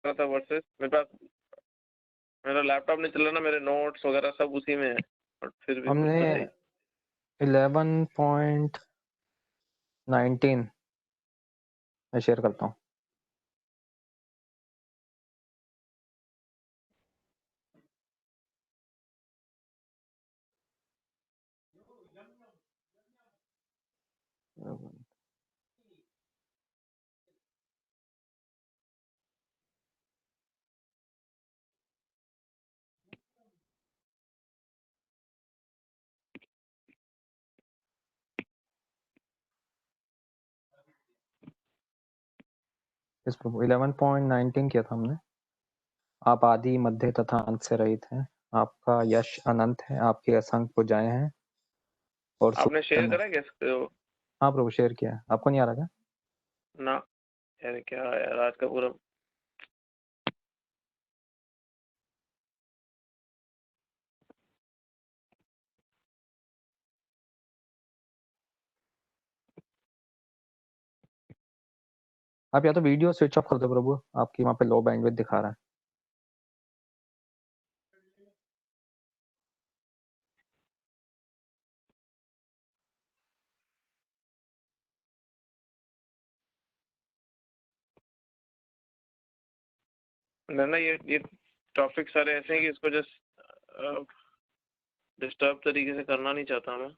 रहा था वर्सेस, मेरे पास मेरा लैपटॉप नहीं चल रहा ना, मेरे नोट्स वगैरह सब उसी में है, बट फिर भी हमने 11.19 मैं शेयर करता हूँ। इस प्रभु 11.19 किया था हमने। आप आदि मध्य तथा अंत से रहित हैं, आपका यश अनंत है, आपकी असंख्य भुजाएं हैं और आपने शेयर सूक्ष्म है। करा क्या इसको? हाँ प्रभु शेयर किया है, आपको नहीं आ रहा क्या? ना यार, क्या यार आज का पूरा आप या तो वीडियो स्विच ऑफ कर दो प्रभु, आपकी वहाँ पे लो बैंडविड्थ दिखा रहा है। ना ये टॉपिक सारे ऐसे हैं कि इसको जस्ट डिस्टर्ब तरीके से करना नहीं चाहता मैं,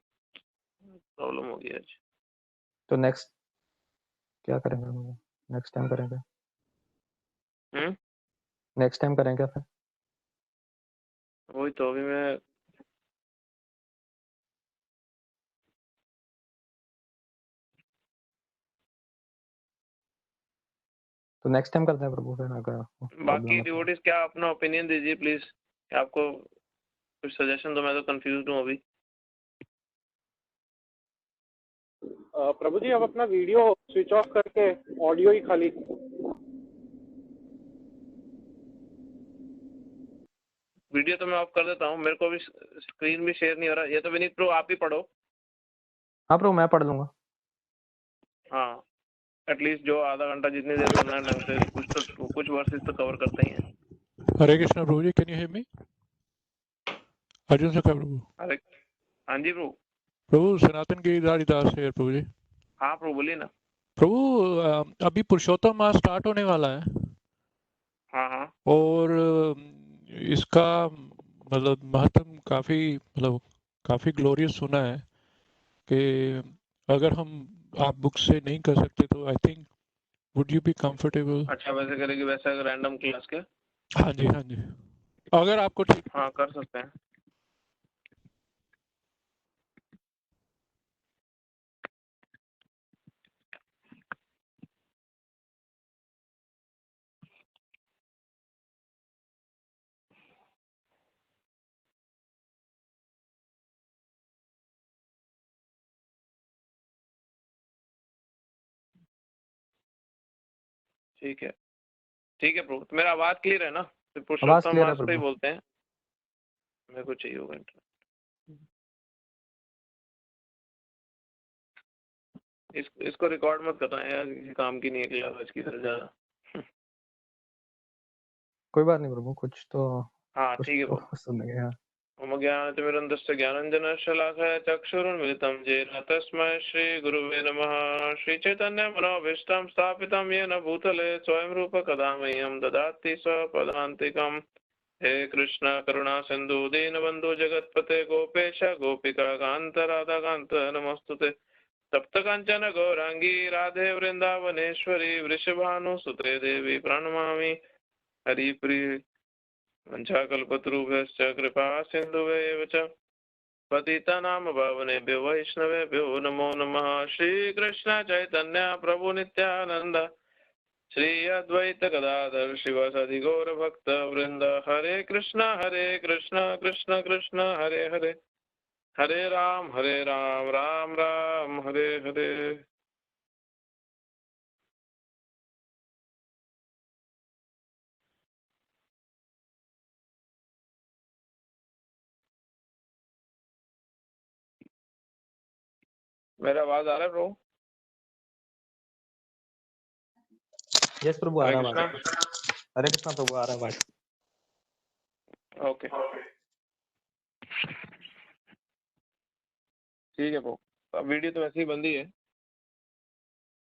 प्रॉब्लम हो गई आज। तो नेक्स्ट क्या करेंगे प्रभु? नेक्स्ट टाइम करेंगे, नेक्स्ट टाइम करेंगे फिर। वही तो अभी मैं तो नेक्स्ट टाइम करते हैं प्रभु फिर, अगर प्रॉब्लम बाकी है तो। डिवोटीज क्या अपना ओपिनियन दीजिए प्लीज, आपको कुछ सजेशन दो, मैं तो कंफ्यूज हूँ अभी। प्रभु जी आप अपना वीडियो स्विच ऑफ करके ऑडियो ही खाली। वीडियो तो मैं ऑफ कर देता हूँ, मेरे को भी स्क्रीन भी शेयर नहीं हो रहा। ये तो विनीत प्रो आप ही पढ़ो। हाँ प्रभु मैं पढ़ लूंगा। हाँ, एटलीस्ट जो आधा घंटा जितनी देर करना है ढंग से, कुछ वर्सेस तो कवर करते ही हैं। हरे कृष्णा प्रभु जी, can you hear me? Arjun Sakha प्रभु। अरे हाँ जी प्रभु। प्रभु सनातन गिरिधारी दास है प्रभु जी। हाँ प्रभु बोलिए ना। प्रभु अभी पुरुषोत्तम मास स्टार्ट होने वाला है। हाँ हाँ। और इसका मतलब महत्व काफी ग्लोरियस सुना है कि अगर हम आप बुक से नहीं कर सकते तो I think would you be comfortable? अच्छा वैसे करेगी, वैसा रैंडम क्लास के? हाँ जी हाँ जी, अगर आपको ठीक। हाँ कर सकते हैं। ठीक है प्रभु। तो मेरा आवाज क्लियर है ना? फिर आवाज पुरुषोत्तम क्लियर है मास पे ही प्रभु। बोलते हैं, मेरे को चाहिए होगा इंटरनेट। इसको रिकॉर्ड मत करना यार, किसी काम की नहीं है क्लास आज की तरह ज्यादा। कोई बात नहीं प्रभु, कुछ तो हाँ ठीक है प्रभु। सुनेंगे। हाँ मम ज्ञानतिमिरन्धस्य ज्ञानञ्जनशलाकया चक्षुरुन्मिलितं येन तस्मै श्रीगुरुवे नमः। श्रीचैतन्यमनोभीष्टं स्थापितं येन भूतले स्वयं रूप कदा मह्यं ददाति स्वपदान्तिकम्। हे कृष्ण करुणा सिन्धु दीनबन्धु जगत्पते गोपेश गोपिका कान्त राधाकान्त नमोऽस्तुते। सप्तकाञ्चन गौराङ्गी राधे वृन्दावनेश्वरी वृषभानुसुते देवी प्रणमामि हरिप्रिये। वंशाकल्पतरुभ्यश्च कृपा सिन्धुभ्येव च पतितानां पावनेभ्यो वैष्णवेभ्यो नमो नमः। श्रीकृष्ण चैतन्य प्रभु नित्यानंद श्री अद्वैत गदाधर शिवासादि गौर भक्त वृंद। हरे कृष्ण कृष्ण कृष्ण हरे हरे, हरे राम राम राम हरे हरे। मेरा आवाज आ रहा है प्रभु? यस प्रभु आ हरे रहा कृष्णा। है। हरे कृष्णा प्रभु, आ रहा है वाइस। ओके ठीक है प्रभु, अब वीडियो तो वैसे ही बंद ही है।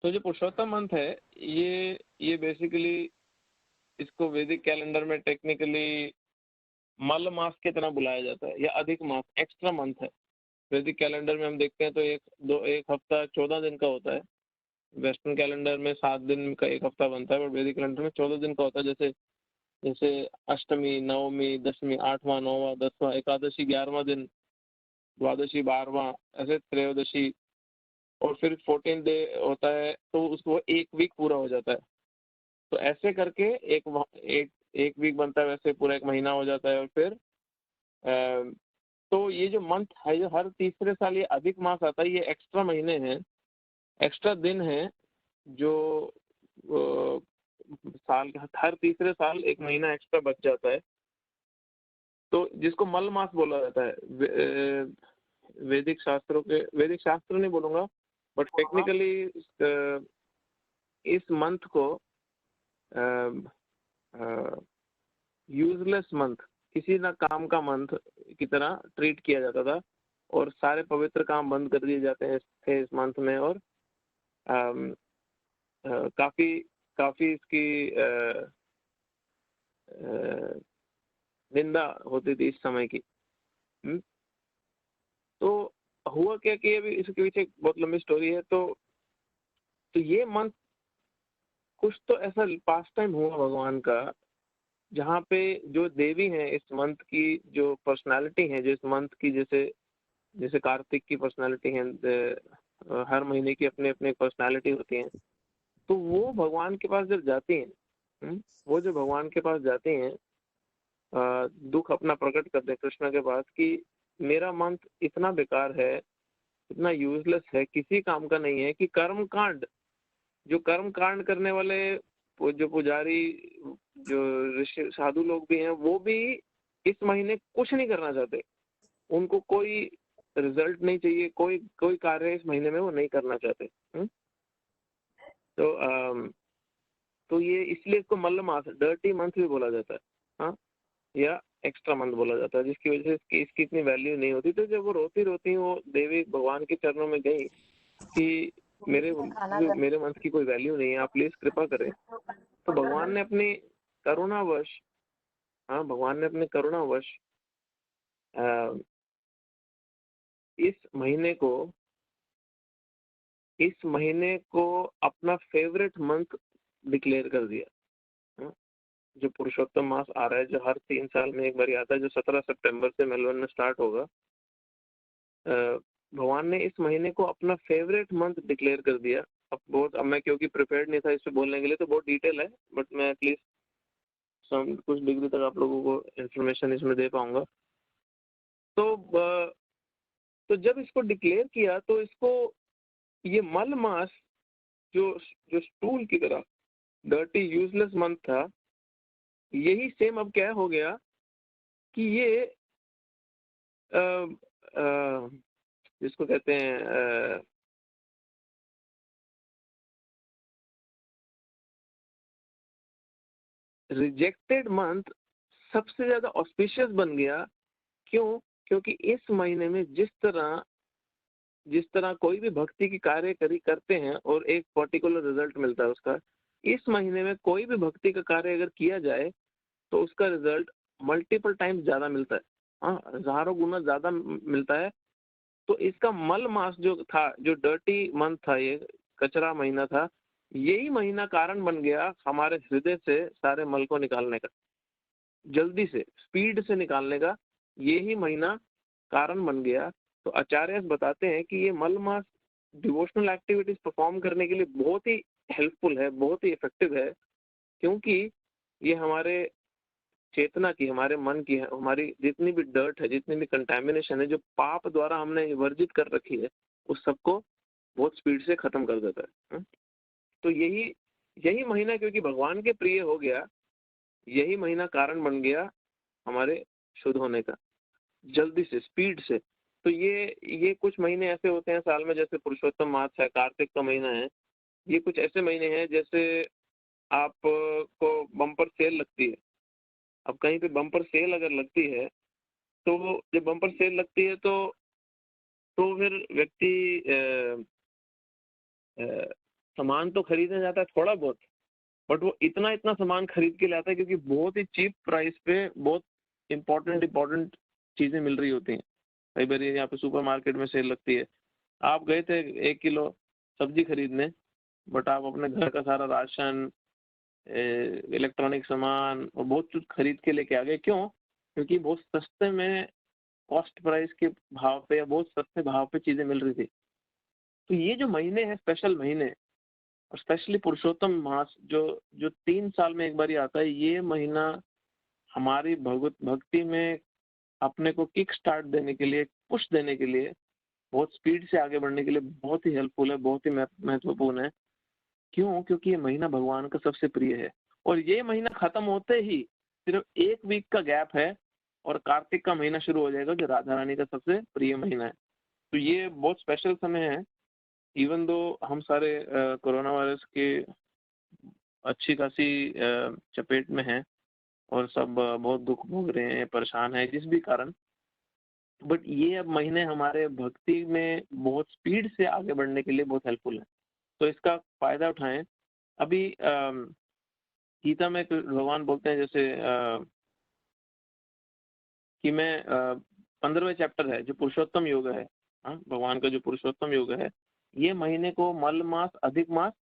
तो जो पुरुषोत्तम मंथ है ये बेसिकली इसको वैदिक कैलेंडर में टेक्निकली मल मास की तरह बुलाया जाता है या अधिक मास, एक्स्ट्रा मंथ है। वैदिक कैलेंडर में हम देखते हैं तो एक हफ्ता 14 दिन का होता है। वेस्टर्न कैलेंडर में 7 दिन का एक हफ्ता बनता है, और वैदिक कैलेंडर में 14 दिन का होता है। जैसे जैसे अष्टमी, नवमी, दशमी, 8वां, 9वां, 10वां, एकादशी 11वां दिन, द्वादशी 12वां, ऐसे त्रयोदशी, और फिर 14 डे होता है, तो उसको एक वीक पूरा हो जाता है। तो ऐसे करके एक वीक बनता है, वैसे पूरा एक महीना हो जाता है। और फिर तो ये जो मंथ है, जो हर तीसरे साल ये अधिक मास आता है, ये एक्स्ट्रा महीने हैं, एक्स्ट्रा दिन हैं, जो साल हर तीसरे साल एक महीना एक्स्ट्रा बच जाता है, तो जिसको मल मास बोला जाता है। वैदिक शास्त्र नहीं बोलूंगा, बट टेक्निकली इस मंथ को यूजलेस मंथ, किसी ना काम का मंथ की तरह ट्रीट किया जाता था, और सारे पवित्र काम बंद कर दिए जाते थे इस मंथ में। और काफी इसकी निंदा होती थी इस समय की। तो हुआ क्या कि अभी इसके पीछे एक बहुत लंबी स्टोरी है। तो ये मंथ कुछ तो ऐसा पास टाइम हुआ भगवान का, जहाँ पे जो देवी हैं इस मंथ की, जो पर्सनालिटी है जो इस मंथ की, जैसे कार्तिक की पर्सनालिटी है, हर महीने की अपने अपने पर्सनालिटी होती है। तो वो भगवान के पास जब जाती हैं, वो जो भगवान के पास जाती हैं, दुख अपना प्रकट करते हैं कृष्ण के पास कि मेरा मंथ इतना बेकार है, इतना यूजलेस है, किसी काम का नहीं है, कि कर्म कांड करने वाले जो पुजारी, जो ऋषि साधु लोग भी हैं, वो भी इस महीने कुछ नहीं करना चाहते। उनको कोई रिजल्ट नहीं चाहिए, कोई कार्य इस महीने में वो नहीं करना चाहते। तो ये इसलिए इसको मल्ल मास, डर्टी मंथ भी बोला जाता है, हाँ, या एक्स्ट्रा मंथ बोला जाता है, जिसकी वजह से इसकी इतनी वैल्यू नहीं होती। तो जब वो रोती वो देवी भगवान के चरणों में गई कि मेरे मंथ की कोई वैल्यू नहीं है, आप प्लीज कृपा करें। तो भगवान ने अपनी करुणावश इस महीने को अपना फेवरेट मंथ डिक्लेयर कर दिया। जो पुरुषोत्तम मास आ रहा है, जो हर 3 साल में एक बार आता है, जो 17 सितंबर से मेलबर्न में स्टार्ट होगा, भगवान ने इस महीने को अपना फेवरेट मंथ डिक्लेयर कर दिया। अब मैं क्योंकि प्रिपेयर्ड नहीं था इस पे बोलने के लिए, तो बहुत डिटेल है, बट मैं एटलीस्ट कुछ डिग्री तक आप लोगों को इंफॉर्मेशन इसमें दे पाऊंगा। तो जब इसको डिक्लेयर किया, तो इसको ये मल मास जो स्टूल की तरह डर्टी यूजलेस मंथ था, यही सेम अब क्या हो गया कि ये जिसको कहते हैं रिजेक्टेड मंथ सबसे ज्यादा ऑस्पिशियस बन गया। क्यों? क्योंकि इस महीने में जिस तरह कोई भी भक्ति की कार्य करते हैं और एक पर्टिकुलर रिजल्ट मिलता है उसका, इस महीने में कोई भी भक्ति का कार्य अगर किया जाए तो उसका रिजल्ट मल्टीपल टाइम्स ज्यादा मिलता है, हाँ, हजारों गुना ज्यादा मिलता है। तो इसका मल मास जो था, जो डर्टी मंथ था, ये कचरा महीना था, यही महीना कारण बन गया हमारे हृदय से सारे मल को निकालने का, जल्दी से, स्पीड से निकालने का यही महीना कारण बन गया। तो आचार्य बताते हैं कि ये मल मास डिवोशनल एक्टिविटीज परफॉर्म करने के लिए बहुत ही हेल्पफुल है, बहुत ही इफेक्टिव है, क्योंकि ये हमारे चेतना की, हमारे मन की, हमारी जितनी भी डर्ट है, जितनी भी कंटेमिनेशन है, जो पाप द्वारा हमने वर्जित कर रखी है, उस सबको बहुत स्पीड से खत्म कर देता है। तो यही महीना क्योंकि भगवान के प्रिय हो गया, यही महीना कारण बन गया हमारे शुद्ध होने का, जल्दी से, स्पीड से। तो ये कुछ महीने ऐसे होते हैं साल में, जैसे पुरुषोत्तम मास है, कार्तिक का महीना है, ये कुछ ऐसे महीने हैं जैसे आपको बम्पर सेल लगती है। अब कहीं पे बम्पर सेल अगर लगती है तो जब बम्पर सेल लगती है तो फिर व्यक्ति सामान तो खरीदने जाता है थोड़ा बहुत, बट वो इतना इतना सामान खरीद के लाता है क्योंकि बहुत ही चीप प्राइस पे बहुत इम्पोर्टेंट चीजें मिल रही होती हैं। कई बार यहाँ पे सुपर मार्केट में सेल लगती है, आप गए थे 1 किलो सब्जी खरीदने, बट आप अपने घर का सारा राशन, इलेक्ट्रॉनिक सामान और बहुत कुछ खरीद के लेके आ गए। क्यों? क्योंकि बहुत सस्ते में, कॉस्ट प्राइस के भाव पे या बहुत सस्ते भाव पे चीजें मिल रही थी। तो ये जो महीने हैं, स्पेशल महीने, और स्पेशली पुरुषोत्तम मास जो 3 साल में एक बार ही आता है, ये महीना हमारी भक्ति में अपने को किक स्टार्ट देने के लिए, पुश देने के लिए, बहुत स्पीड से आगे बढ़ने के लिए बहुत ही हेल्पफुल है, बहुत ही महत्वपूर्ण है। क्यों? क्योंकि ये महीना भगवान का सबसे प्रिय है। और ये महीना खत्म होते ही सिर्फ 1 वीक का गैप है और कार्तिक का महीना शुरू हो जाएगा, जो राधा रानी का सबसे प्रिय महीना है। तो ये बहुत स्पेशल समय है। इवन दो हम सारे कोरोना वायरस के अच्छी खासी चपेट में हैं और सब बहुत दुख भोग रहे हैं, परेशान हैं जिस भी कारण, बट ये अब महीने हमारे भक्ति में बहुत स्पीड से आगे बढ़ने के लिए बहुत हेल्पफुल है। तो इसका फायदा उठाएं। अभी गीता में भगवान बोलते हैं जैसे कि मैं 15वें चैप्टर है जो पुरुषोत्तम योग है, भगवान का जो पुरुषोत्तम योग है, ये महीने को मल मास, अधिक मास,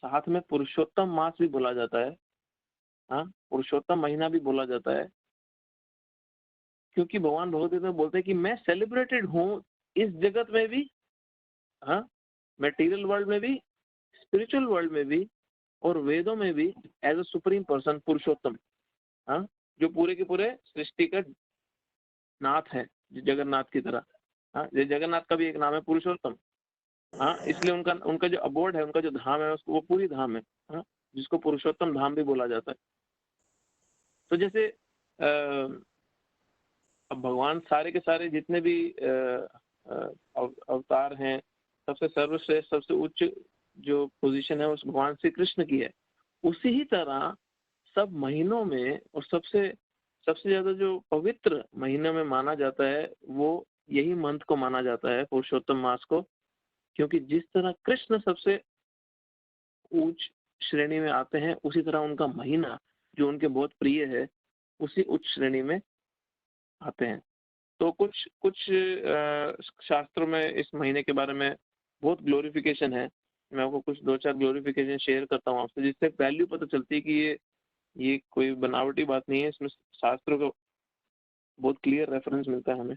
साथ में पुरुषोत्तम मास भी बोला जाता है। पुरुषोत्तम महीना भी बोला जाता है, क्योंकि भगवान भगवदगीता में बोलते हैं कि मैं सेलिब्रेटेड हूँ इस जगत में भी, मटेरियल वर्ल्ड में भी, स्पिरिचुअल वर्ल्ड में भी, और वेदों में भी, एज अ सुप्रीम पर्सन, पुरुषोत्तम, जो पूरे के पूरे सृष्टि का नाथ है, जगन्नाथ की तरह। जगन्नाथ का भी एक नाम है पुरुषोत्तम। इसलिए उनका जो अबोर्ड है, उनका जो धाम है, उसको वो पूरी धाम है, जिसको पुरुषोत्तम धाम भी बोला जाता है। तो जैसे अब भगवान सारे के सारे जितने भी अवतार हैं, सबसे सर्वश्रेष्ठ, सबसे उच्च जो पोजीशन है उस भगवान श्री कृष्ण की है। उसी ही तरह सब महीनों में और सबसे ज्यादा जो पवित्र महीने में माना जाता है वो यही मंथ को माना जाता है, पुरुषोत्तम मास को। क्योंकि जिस तरह कृष्ण सबसे उच्च श्रेणी में आते हैं, उसी तरह उनका महीना जो उनके बहुत प्रिय है उसी उच्च श्रेणी में आते हैं। तो कुछ शास्त्रों में इस महीने के बारे में बहुत ग्लोरिफिकेशन है। मैं आपको कुछ 2-4 ग्लोरिफिकेशन शेयर करता हूँ आपसे, जिससे वैल्यू पता चलती है कि ये कोई बनावटी बात नहीं है। इसमें शास्त्रों का बहुत क्लियर रेफरेंस मिलता है हमें।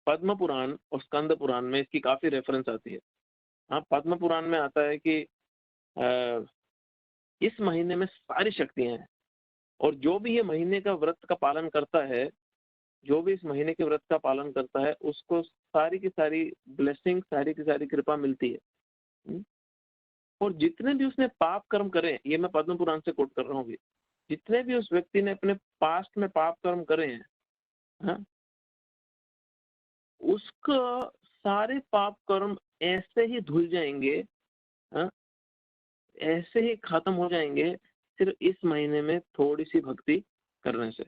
पद्म पुराण और स्कंद पुराण में इसकी काफी रेफरेंस आती है। पद्म पुराण में आता है कि इस महीने में सारी शक्तियां हैं, और जो भी ये महीने का व्रत का पालन करता है, जो भी इस महीने के व्रत का पालन करता है, उसको सारी की सारी ब्लेसिंग, सारी की सारी कृपा मिलती है। और जितने भी उसने पाप कर्म करे, ये मैं पद्म पुराण से कोट कर रहा हूँ, जितने भी उस व्यक्ति ने अपने पास्ट में पाप कर्म करे हैं, उसका सारे पाप कर्म ऐसे ही धुल जाएंगे, ऐसे ही खत्म हो जाएंगे, सिर्फ इस महीने में थोड़ी सी भक्ति करने से।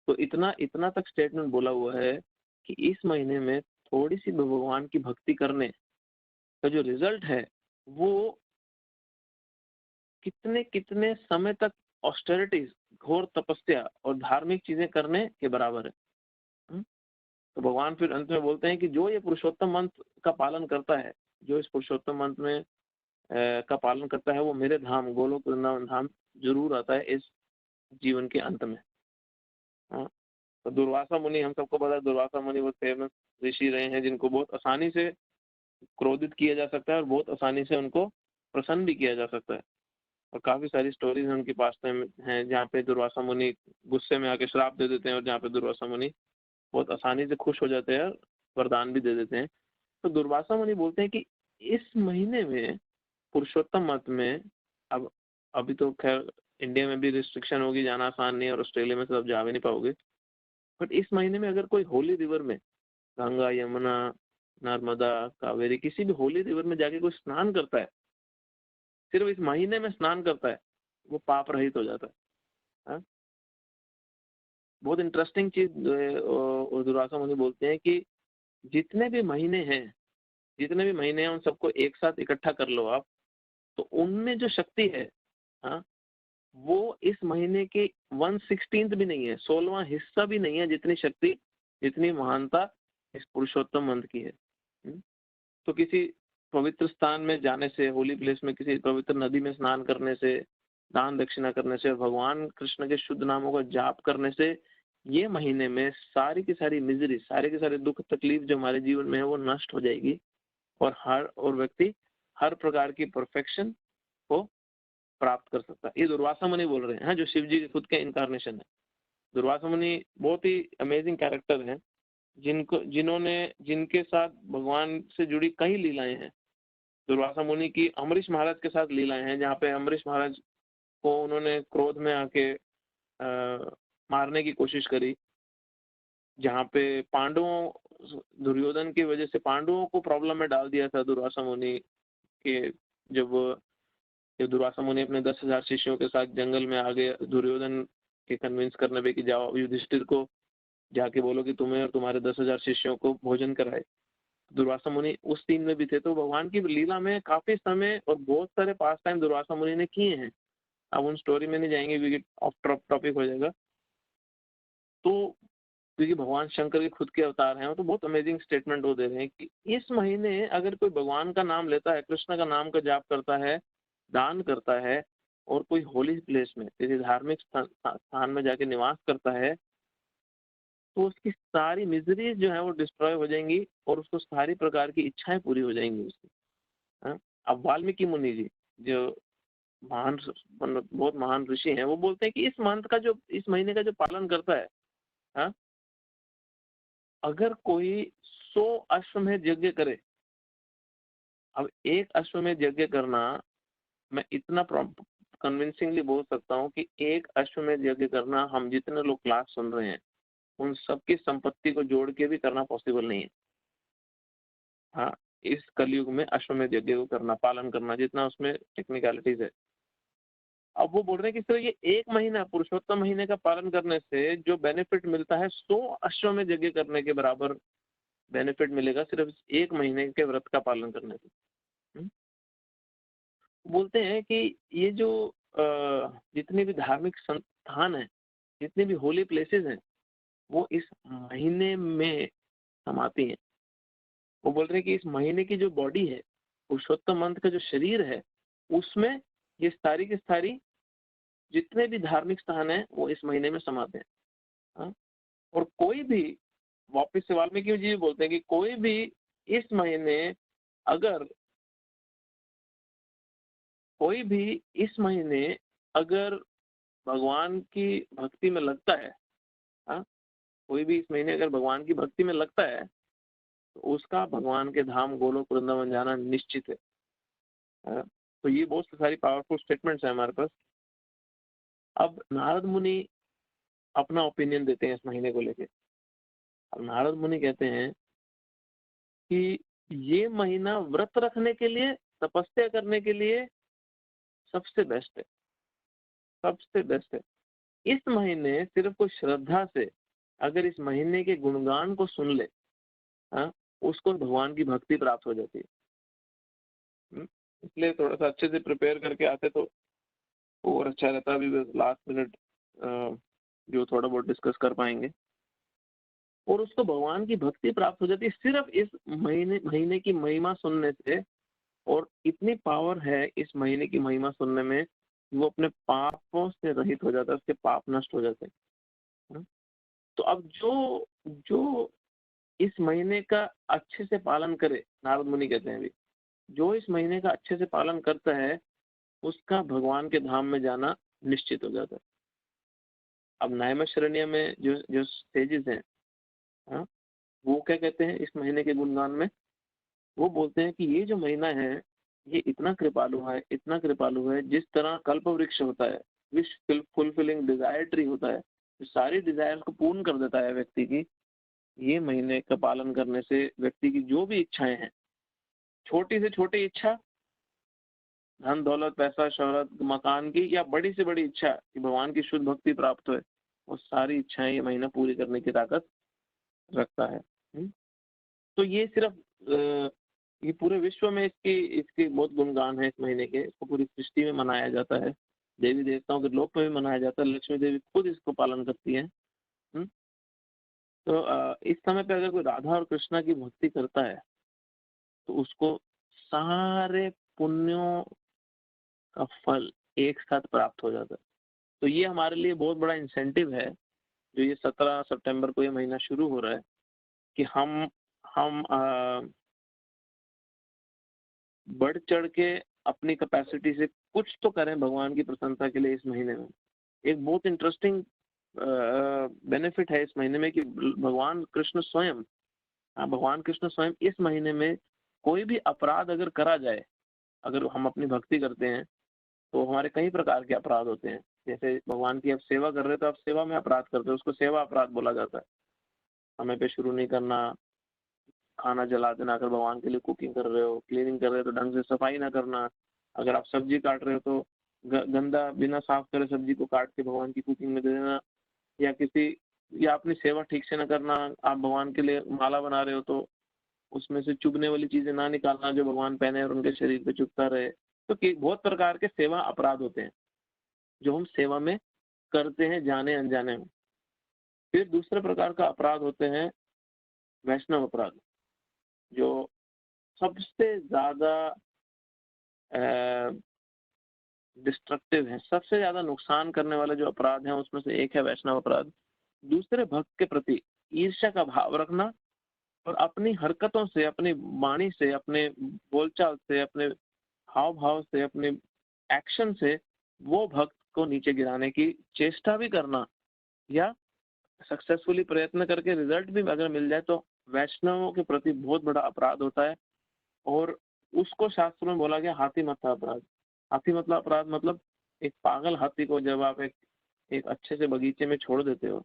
तो इतना तक स्टेटमेंट बोला हुआ है कि इस महीने में थोड़ी सी भगवान की भक्ति करने का जो रिजल्ट है वो कितने समय तक ऑस्टेरिटीज, घोर तपस्या और धार्मिक चीजें करने के बराबर है। तो भगवान फिर अंत में बोलते हैं कि जो ये पुरुषोत्तम मंत्र का पालन करता है, जो इस पुरुषोत्तम मंत्र में का पालन करता है, वो मेरे धाम गोलोक वृंदावन धाम जरूर आता है इस जीवन के अंत में। तो दुर्वासा मुनि, हम सबको पता है दुर्वासा मुनि वो फेमस ऋषि रहे हैं, जिनको बहुत आसानी से क्रोधित किया जा सकता है और बहुत आसानी से उनको प्रसन्न भी किया जा सकता है। और काफी सारी स्टोरीज उनके पास हैं जहाँ पे दुर्वासा मुनि गुस्से में आके श्राप दे देते हैं, और जहाँ पे दुर्वासा मुनि बहुत आसानी से खुश हो जाते हैं, वरदान भी दे देते हैं। तो दुर्वासा मुनि बोलते हैं कि इस महीने में पुरुषोत्तम मत में, अब अभी तो खैर इंडिया में भी रिस्ट्रिक्शन होगी, जाना आसान नहीं है, और ऑस्ट्रेलिया में तो अब जा भी नहीं पाओगे, बट इस महीने में अगर कोई होली रिवर में, गंगा, यमुना, नर्मदा, कावेरी, किसी भी होली रिवर में जाके कोई स्नान करता है, सिर्फ इस महीने में स्नान करता है, वो पाप रहित हो जाता है। हाँ? बहुत इंटरेस्टिंग चीज दुर्वासा मुनि बोलते हैं कि जितने भी महीने हैं उन सबको एक साथ इकट्ठा कर लो आप, तो उनमें जो शक्ति है, हाँ, वो इस महीने के 1/16 भी नहीं है, 16वां हिस्सा भी नहीं है, जितनी शक्ति, जितनी महानता इस पुरुषोत्तम मंत्र की है। तो किसी पवित्र स्थान में जाने से, होली प्लेस में किसी पवित्र नदी में स्नान करने से, दान दक्षिणा करने से, भगवान कृष्ण के शुद्ध नामों का जाप करने से, ये महीने में सारी की सारी मिजरी, सारे के सारे दुख तकलीफ जो हमारे जीवन में है वो नष्ट हो जाएगी, और व्यक्ति हर प्रकार की परफेक्शन को प्राप्त कर सकता है। ये दुर्वासा मुनि बोल रहे हैं, जो शिव जी के खुद के इनकारनेशन है। दुर्वासा मुनि बहुत ही अमेजिंग कैरेक्टर हैं, जिनके साथ भगवान से जुड़ी कई लीलाएं हैं। दुर्वासा मुनि की अम्बरीश महाराज के साथ लीलाएं हैं, जहाँ पे अम्बरीश महाराज को उन्होंने क्रोध में आके मारने की कोशिश करी, जहाँ पे दुर्योधन की वजह से पांडवों को प्रॉब्लम में डाल दिया था दुर्वासा मुनि के। जब दुर्वासा मुनि अपने 10,000 शिष्यों के साथ जंगल में आ गए दुर्योधन के कन्विंस करने पे कि जाओ युधिष्ठिर को जाके बोलो कि तुम्हें और तुम्हारे 10,000 शिष्यों को भोजन कराए। दुर्वासा मुनि उस सीन में भी थे। तो भगवान की लीला में काफी समय और बहुत सारे पास टाइम दुर्वासा मुनि ने किए हैं। अब उन स्टोरी में नहीं जाएंगे, ऑफ टॉपिक हो जाएगा। तो क्योंकि भगवान शंकर के खुद के अवतार हैं, तो बहुत अमेजिंग स्टेटमेंट वो दे रहे हैं कि इस महीने अगर कोई भगवान का नाम लेता है, कृष्ण का नाम का जाप करता है, दान करता है, और कोई होली प्लेस में, किसी धार्मिक स्थान में जाके निवास करता है, तो उसकी सारी मिजरीज जो है वो डिस्ट्रॉय हो जाएंगी और उसको सारी प्रकार की इच्छाएं पूरी हो जाएंगी उसकी। अब वाल्मीकि मुनि जी जो बहुत महान ऋषि हैं, वो बोलते हैं कि इस मंत्र का जो, इस महीने का जो पालन करता है, हाँ, अगर कोई 100 अश्वमेध यज्ञ करे, अब एक अश्वमेध यज्ञ करना, मैं इतना कन्विंसिंगली बोल सकता हूँ कि एक अश्वमेध यज्ञ करना, हम जितने लोग क्लास सुन रहे हैं उन सबकी संपत्ति को जोड़ के भी करना पॉसिबल नहीं है। हाँ, इस कलयुग में अश्वमेध यज्ञ को करना, पालन करना, जितना उसमें टेक्निकलिटीज है। अब वो बोल रहे हैं कि सर ये एक महीना, पुरुषोत्तम महीने का पालन करने से जो बेनिफिट मिलता है 100 अश्वमेध यज्ञ करने के बराबर बेनिफिट मिलेगा सिर्फ एक महीने के व्रत का पालन करने से। बोलते हैं कि ये जो जितने भी धार्मिक संस्थान है, जितने भी होली प्लेसेस हैं, वो इस महीने में समाती हैं। वो बोल रहे हैं कि इस महीने की जो बॉडी है, पुरुषोत्तम मंत्र का जो शरीर है, उसमें ये सारी की सारी जितने भी धार्मिक स्थान है वो इस महीने में समाते हैं। हाँ? और कोई भी, वापिस से वाल्मीकि जी बोलते हैं कि कोई भी इस महीने अगर भगवान की भक्ति में लगता है, हाँ, कोई भी इस महीने अगर भगवान की भक्ति में लगता है, तो उसका भगवान के धाम गोलोक वृंदावन जाना निश्चित है। तो ये बहुत सारी पावरफुल स्टेटमेंट्स हैं हमारे पास। अब नारद मुनि अपना ओपिनियन देते हैं इस महीने को लेके। अब नारद मुनि कहते हैं कि ये महीना व्रत रखने के लिए, तपस्या करने के लिए सबसे बेस्ट है, सबसे बेस्ट है। इस महीने सिर्फ कोई श्रद्धा से अगर इस महीने के गुणगान को सुन ले, हाँ, उसको भगवान की भक्ति प्राप्त हो जाती है। इसलिए थोड़ा सा अच्छे से प्रिपेयर करके आते तो और अच्छा रहता। अभी लास्ट मिनट जो थोड़ा बहुत डिस्कस कर पाएंगे, और उसको भगवान की भक्ति प्राप्त हो जाती है सिर्फ इस महीने की महिमा सुनने से। और इतनी पावर है इस महीने की महिमा सुनने में, वो अपने पापों से रहित हो जाता है, उसके पाप नष्ट हो जाते हैं। तो अब जो इस महीने का अच्छे से पालन करे, नारद मुनि कहते हैं, भी जो इस महीने का अच्छे से पालन करता है उसका भगवान के धाम में जाना निश्चित हो जाता है। अब नैमिषारण्य में जो सेजेस हैं, हाँ, वो क्या कहते हैं इस महीने के गुणगान में? वो बोलते हैं कि ये जो महीना है ये इतना कृपालु है, इतना कृपालु है। जिस तरह कल्प वृक्ष होता है, विश फुलफिलिंग डिजायर ट्री होता है, जो सारी डिजायर को पूर्ण कर देता है व्यक्ति की, ये महीने का पालन करने से व्यक्ति की जो भी इच्छाएं हैं, छोटी से छोटी इच्छा, धन दौलत पैसा शोहरत मकान की, या बड़ी से बड़ी इच्छा कि भगवान की शुद्ध भक्ति प्राप्त हो, वो सारी इच्छाएं ये महीना पूरी करने की ताकत रखता है। तो ये सिर्फ ये पूरे विश्व में इसके बहुत गुणगान है इस महीने के। इसको पूरी सृष्टि में मनाया जाता है, देवी देवताओं के लोक में भी मनाया जाता है। लक्ष्मी देवी खुद इसको पालन करती है। तो इस समय पे अगर कोई राधा और कृष्णा की भक्ति करता है तो उसको सारे पुण्यों का फल एक साथ प्राप्त हो जाता है। तो ये हमारे लिए बहुत बड़ा इंसेंटिव है जो ये 17 सितंबर को ये महीना शुरू हो रहा है कि हम बढ़ चढ़ के अपनी कैपेसिटी से कुछ तो करें भगवान की प्रसन्नता के लिए इस महीने में। एक बहुत इंटरेस्टिंग बेनिफिट है इस महीने में कि भगवान कृष्ण स्वयं इस महीने में कोई भी अपराध अगर करा जाए, अगर हम अपनी भक्ति करते हैं तो हमारे कई प्रकार के अपराध होते हैं। जैसे भगवान की आप सेवा कर रहे हो तो आप सेवा में अपराध करते हो, उसको सेवा अपराध बोला जाता है। समय पे शुरू नहीं करना, खाना जला देना, अगर भगवान के लिए कुकिंग कर रहे हो, क्लीनिंग कर रहे हो तो ढंग से सफाई ना करना, अगर आप सब्जी काट रहे हो तो गंदा बिना साफ करे सब्जी को काट के भगवान की कुकिंग में दे देना, या अपनी सेवा ठीक से ना करना। आप भगवान के लिए माला बना रहे हो तो उसमें से चुभने वाली चीजें ना निकालना जो भगवान पहने और उनके शरीर पे चुभता रहे। तो बहुत प्रकार के सेवा अपराध होते हैं जो हम सेवा में करते हैं जाने अनजाने में। फिर दूसरे प्रकार का अपराध होते हैं वैष्णव अपराध, जो सबसे ज्यादा डिस्ट्रक्टिव है, सबसे ज्यादा नुकसान करने वाले जो अपराध हैं उसमें से एक है वैष्णव अपराध। दूसरे भक्त के प्रति ईर्ष्या का भाव रखना और अपनी हरकतों से, अपनी वाणी से, अपने बोलचाल से, अपने हाव भाव से, अपने एक्शन से वो भक्त को नीचे गिराने की चेष्टा भी करना, या सक्सेसफुली प्रयत्न करके रिजल्ट भी अगर मिल जाए तो वैष्णवों के प्रति बहुत बड़ा अपराध होता है। और उसको शास्त्र में बोला गया हाथी मत्था अपराध। हाथी मतलब अपराध मतलब एक पागल हाथी को जब आप एक अच्छे से बगीचे में छोड़ देते हो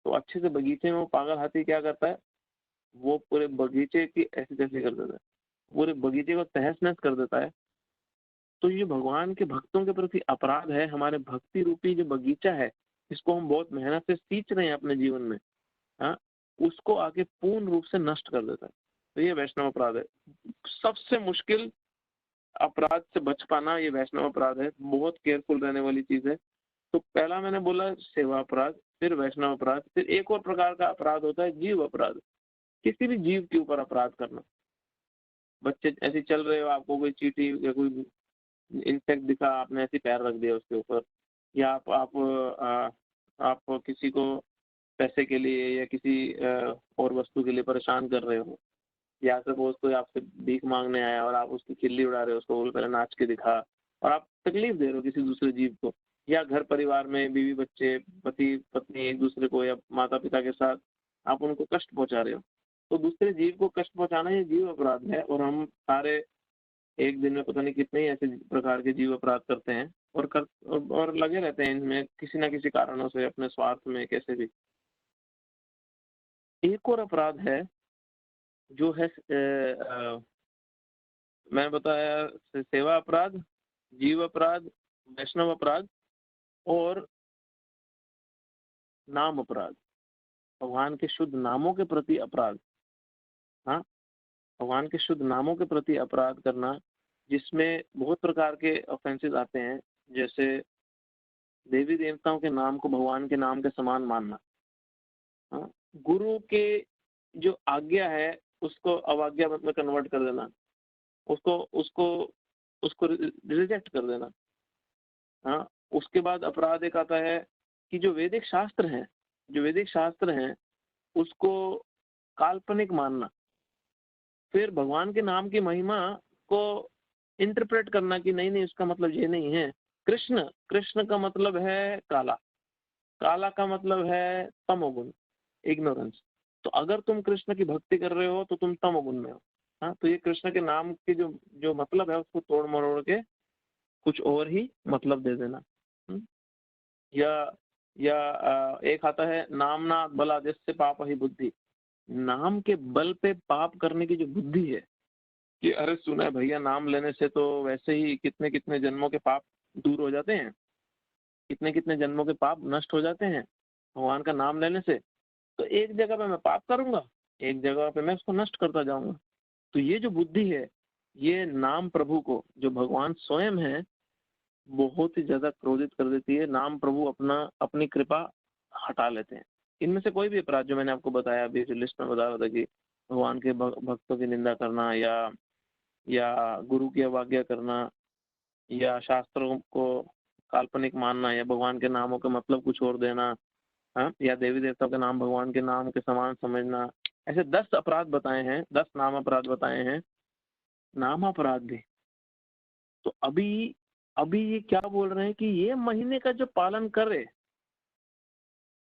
तो अच्छे से बगीचे में वो पागल हाथी क्या करता है, वो पूरे बगीचे की ऐसी तैसी कर देता है, पूरे बगीचे को तहस नहस कर देता है। तो ये भगवान के भक्तों के प्रति अपराध है। हमारे भक्ति रूपी जो बगीचा है, इसको हम बहुत मेहनत से सींच रहे हैं अपने जीवन में, उसको आगे पूर्ण रूप से नष्ट कर देता है। तो ये वैष्णव अपराध है। सबसे मुश्किल अपराध से बच पाना ये वैष्णव अपराध है, बहुत केयरफुल रहने वाली चीज है। तो पहला मैंने बोला सेवा अपराध, फिर वैष्णव अपराध, फिर एक और प्रकार का अपराध होता है जीव अपराध। किसी भी जीव के ऊपर अपराध करना। बच्चे ऐसे चल रहे हो, आपको कोई चींटी या कोई इंसेक्ट दिखा, आपने ऐसे पैर रख दिया उसके ऊपर, या आप किसी को पैसे के लिए या किसी और वस्तु के लिए परेशान कर रहे हो, या सपोज कोई आपसे भीख मांगने आया और आप उसकी खिल्ली उड़ा रहे हो, उसको बोल पहले नाच के दिखा, और आप तकलीफ दे रहे हो किसी दूसरे जीव को। या घर परिवार में बीवी बच्चे पति पत्नी एक दूसरे को या माता पिता के साथ आप उनको कष्ट पहुंचा रहे हो, तो दूसरे जीव को कष्ट पहुंचाना ये जीव अपराध है। और हम सारे एक दिन में पता नहीं कितने ही ऐसे प्रकार के जीव अपराध करते हैं और लगे रहते हैं इनमें किसी ना किसी कारणों से, अपने स्वार्थ में कैसे भी। एक और अपराध है जो है मैंने बताया सेवा अपराध, जीव अपराध, वैष्णव अपराध और नाम अपराध, भगवान के शुद्ध नामों के प्रति अपराध। हाँ, भगवान के शुद्ध नामों के प्रति अपराध करना, जिसमें बहुत प्रकार के ऑफेंसेस आते हैं, जैसे देवी देवताओं के नाम को भगवान के नाम के समान मानना। हाँ, गुरु के जो आज्ञा है उसको अवाज्ञा में कन्वर्ट कर देना, उसको रिजेक्ट कर देना। हाँ, उसके बाद अपराध एक आता है कि जो वैदिक शास्त्र हैं उसको काल्पनिक मानना, फिर भगवान के नाम की महिमा को इंटरप्रेट करना कि नहीं उसका मतलब ये नहीं है। कृष्ण का मतलब है काला का मतलब है तमोगुण, इग्नोरेंस। तो अगर तुम कृष्ण की भक्ति कर रहे हो तो तुम तमोगुण में हो। हाँ, तो ये कृष्ण के नाम के जो मतलब है उसको तोड़ मरोड़ के कुछ और ही मतलब दे देना। या एक आता है नामना बला जिससे पाप ही बुद्धि। नाम के बल पे पाप करने की जो बुद्धि है कि अरे सुना है भैया नाम लेने से तो वैसे ही कितने कितने जन्मों के पाप दूर हो जाते हैं, कितने कितने जन्मों के पाप नष्ट हो जाते हैं भगवान का नाम लेने से, तो एक जगह पे मैं पाप करूंगा, एक जगह पे मैं उसको नष्ट करता जाऊंगा। तो ये जो बुद्धि है, ये नाम प्रभु को, जो भगवान स्वयं है, बहुत ही ज्यादा क्रोधित कर देती है। नाम प्रभु अपनी कृपा हटा लेते हैं। इनमें से कोई भी अपराध जो मैंने आपको बताया अभी, जो लिस्ट में बता रहा था कि भगवान के भक्तों की निंदा करना, या गुरु की अवज्ञा करना, या शास्त्रों को काल्पनिक मानना, या भगवान के नामों का मतलब कुछ और देना, हाँ, या देवी देवताओं के नाम भगवान के नाम के समान समझना, ऐसे 10 अपराध बताए हैं, 10 नाम अपराध बताए हैं, नाम अपराध भी। तो अभी अभी ये क्या बोल रहे हैं कि ये महीने का जो पालन करे,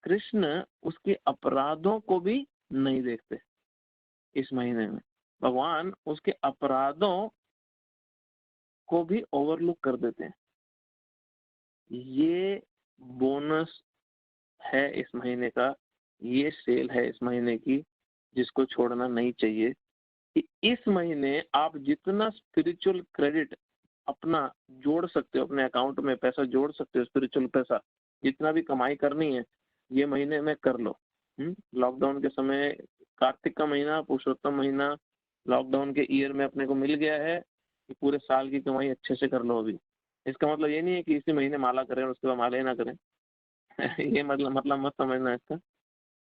कृष्ण उसके अपराधों को भी नहीं देखते। इस महीने में भगवान उसके अपराधों को भी ओवरलुक कर देते हैं। ये बोनस है इस महीने का, ये सेल है इस महीने की, जिसको छोड़ना नहीं चाहिए। कि इस महीने आप जितना स्पिरिचुअल क्रेडिट अपना जोड़ सकते हो, अपने अकाउंट में पैसा जोड़ सकते हो, स्पिरिचुअल पैसा जितना भी कमाई करनी है ये महीने में कर लो। लॉकडाउन के समय, कार्तिक का महीना, पुरुषोत्तम महीना, लॉकडाउन के ईयर में अपने को मिल गया है कि पूरे साल की कमाई अच्छे से कर लो। अभी इसका मतलब ये नहीं है कि इसी महीने माला करें और उसके बाद माला ही ना करें। ये मतलब मत समझना इसका।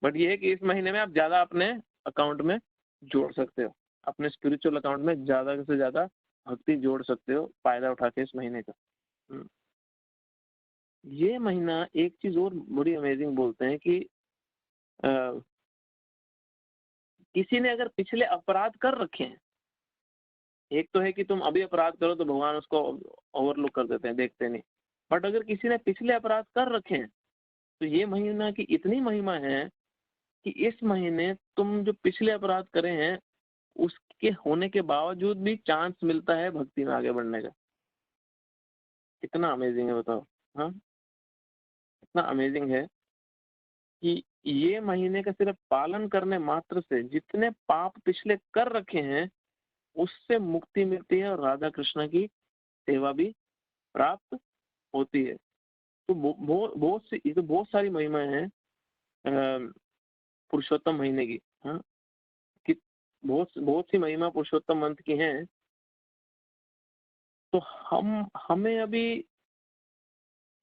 बट ये है कि इस महीने में आप ज्यादा अपने अकाउंट में जोड़ सकते हो, अपने स्पिरिचुअल अकाउंट में ज्यादा से ज्यादा भक्ति जोड़ सकते हो, फायदा उठा के इस महीने का। ये महीना एक चीज और बड़ी अमेजिंग बोलते हैं कि किसी ने अगर पिछले अपराध कर रखे हैं, एक तो है कि तुम अभी अपराध करो तो भगवान उसको ओवरलुक कर देते हैं, देखते नहीं। बट अगर किसी ने पिछले अपराध कर रखे हैं तो ये महीना की इतनी महिमा है कि इस महीने तुम जो पिछले अपराध करे हैं उसके होने के बावजूद भी चांस मिलता है भक्ति में आगे बढ़ने का। कितना अमेजिंग है बताओ। हाँ, इतना अमेजिंग है कि ये महीने का सिर्फ पालन करने मात्र से जितने पाप पिछले कर रखे हैं उससे मुक्ति मिलती है और राधा कृष्ण की सेवा भी प्राप्त होती है। तो बहुत सारी महिमाएं हैं पुरुषोत्तम महीने की। हाँ, कि बहुत सी महिमा पुरुषोत्तम मंथ की हैं। तो हमें अभी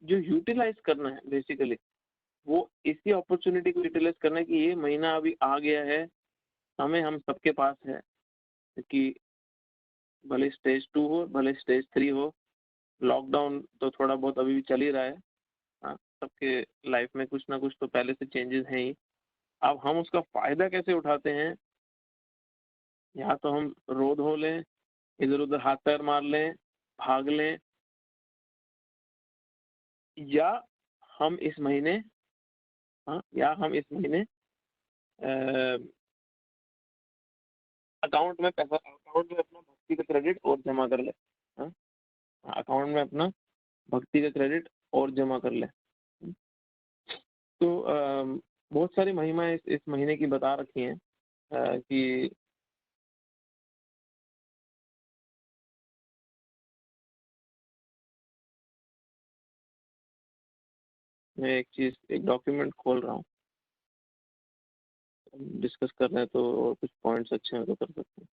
जो यूटिलाइज करना है बेसिकली वो इसी अपॉर्चुनिटी को यूटिलाइज करना है कि ये महीना अभी आ गया है, हम सबके पास है। कि भले स्टेज 2 हो, भले स्टेज 3 हो, लॉकडाउन तो थोड़ा बहुत अभी भी चल ही रहा है। हाँ, सबके लाइफ में कुछ ना कुछ तो पहले से चेंजेस हैं ही। अब हम उसका फायदा कैसे उठाते हैं, या तो हम रो धो लें, इधर उधर हाथ पैर मार लें, भाग लें, या हम इस महीने अकाउंट में अपना भक्ति का क्रेडिट और जमा कर ले। हाँ, अकाउंट में अपना भक्ति का क्रेडिट और जमा कर ले। तो बहुत सारी महिमाएं इस महीने की बता रखी हैं कि मैं एक डॉक्यूमेंट खोल रहा हूँ, डिस्कस कर रहे हैं तो और कुछ पॉइंट्स अच्छे हैं तो कर सकते हैं।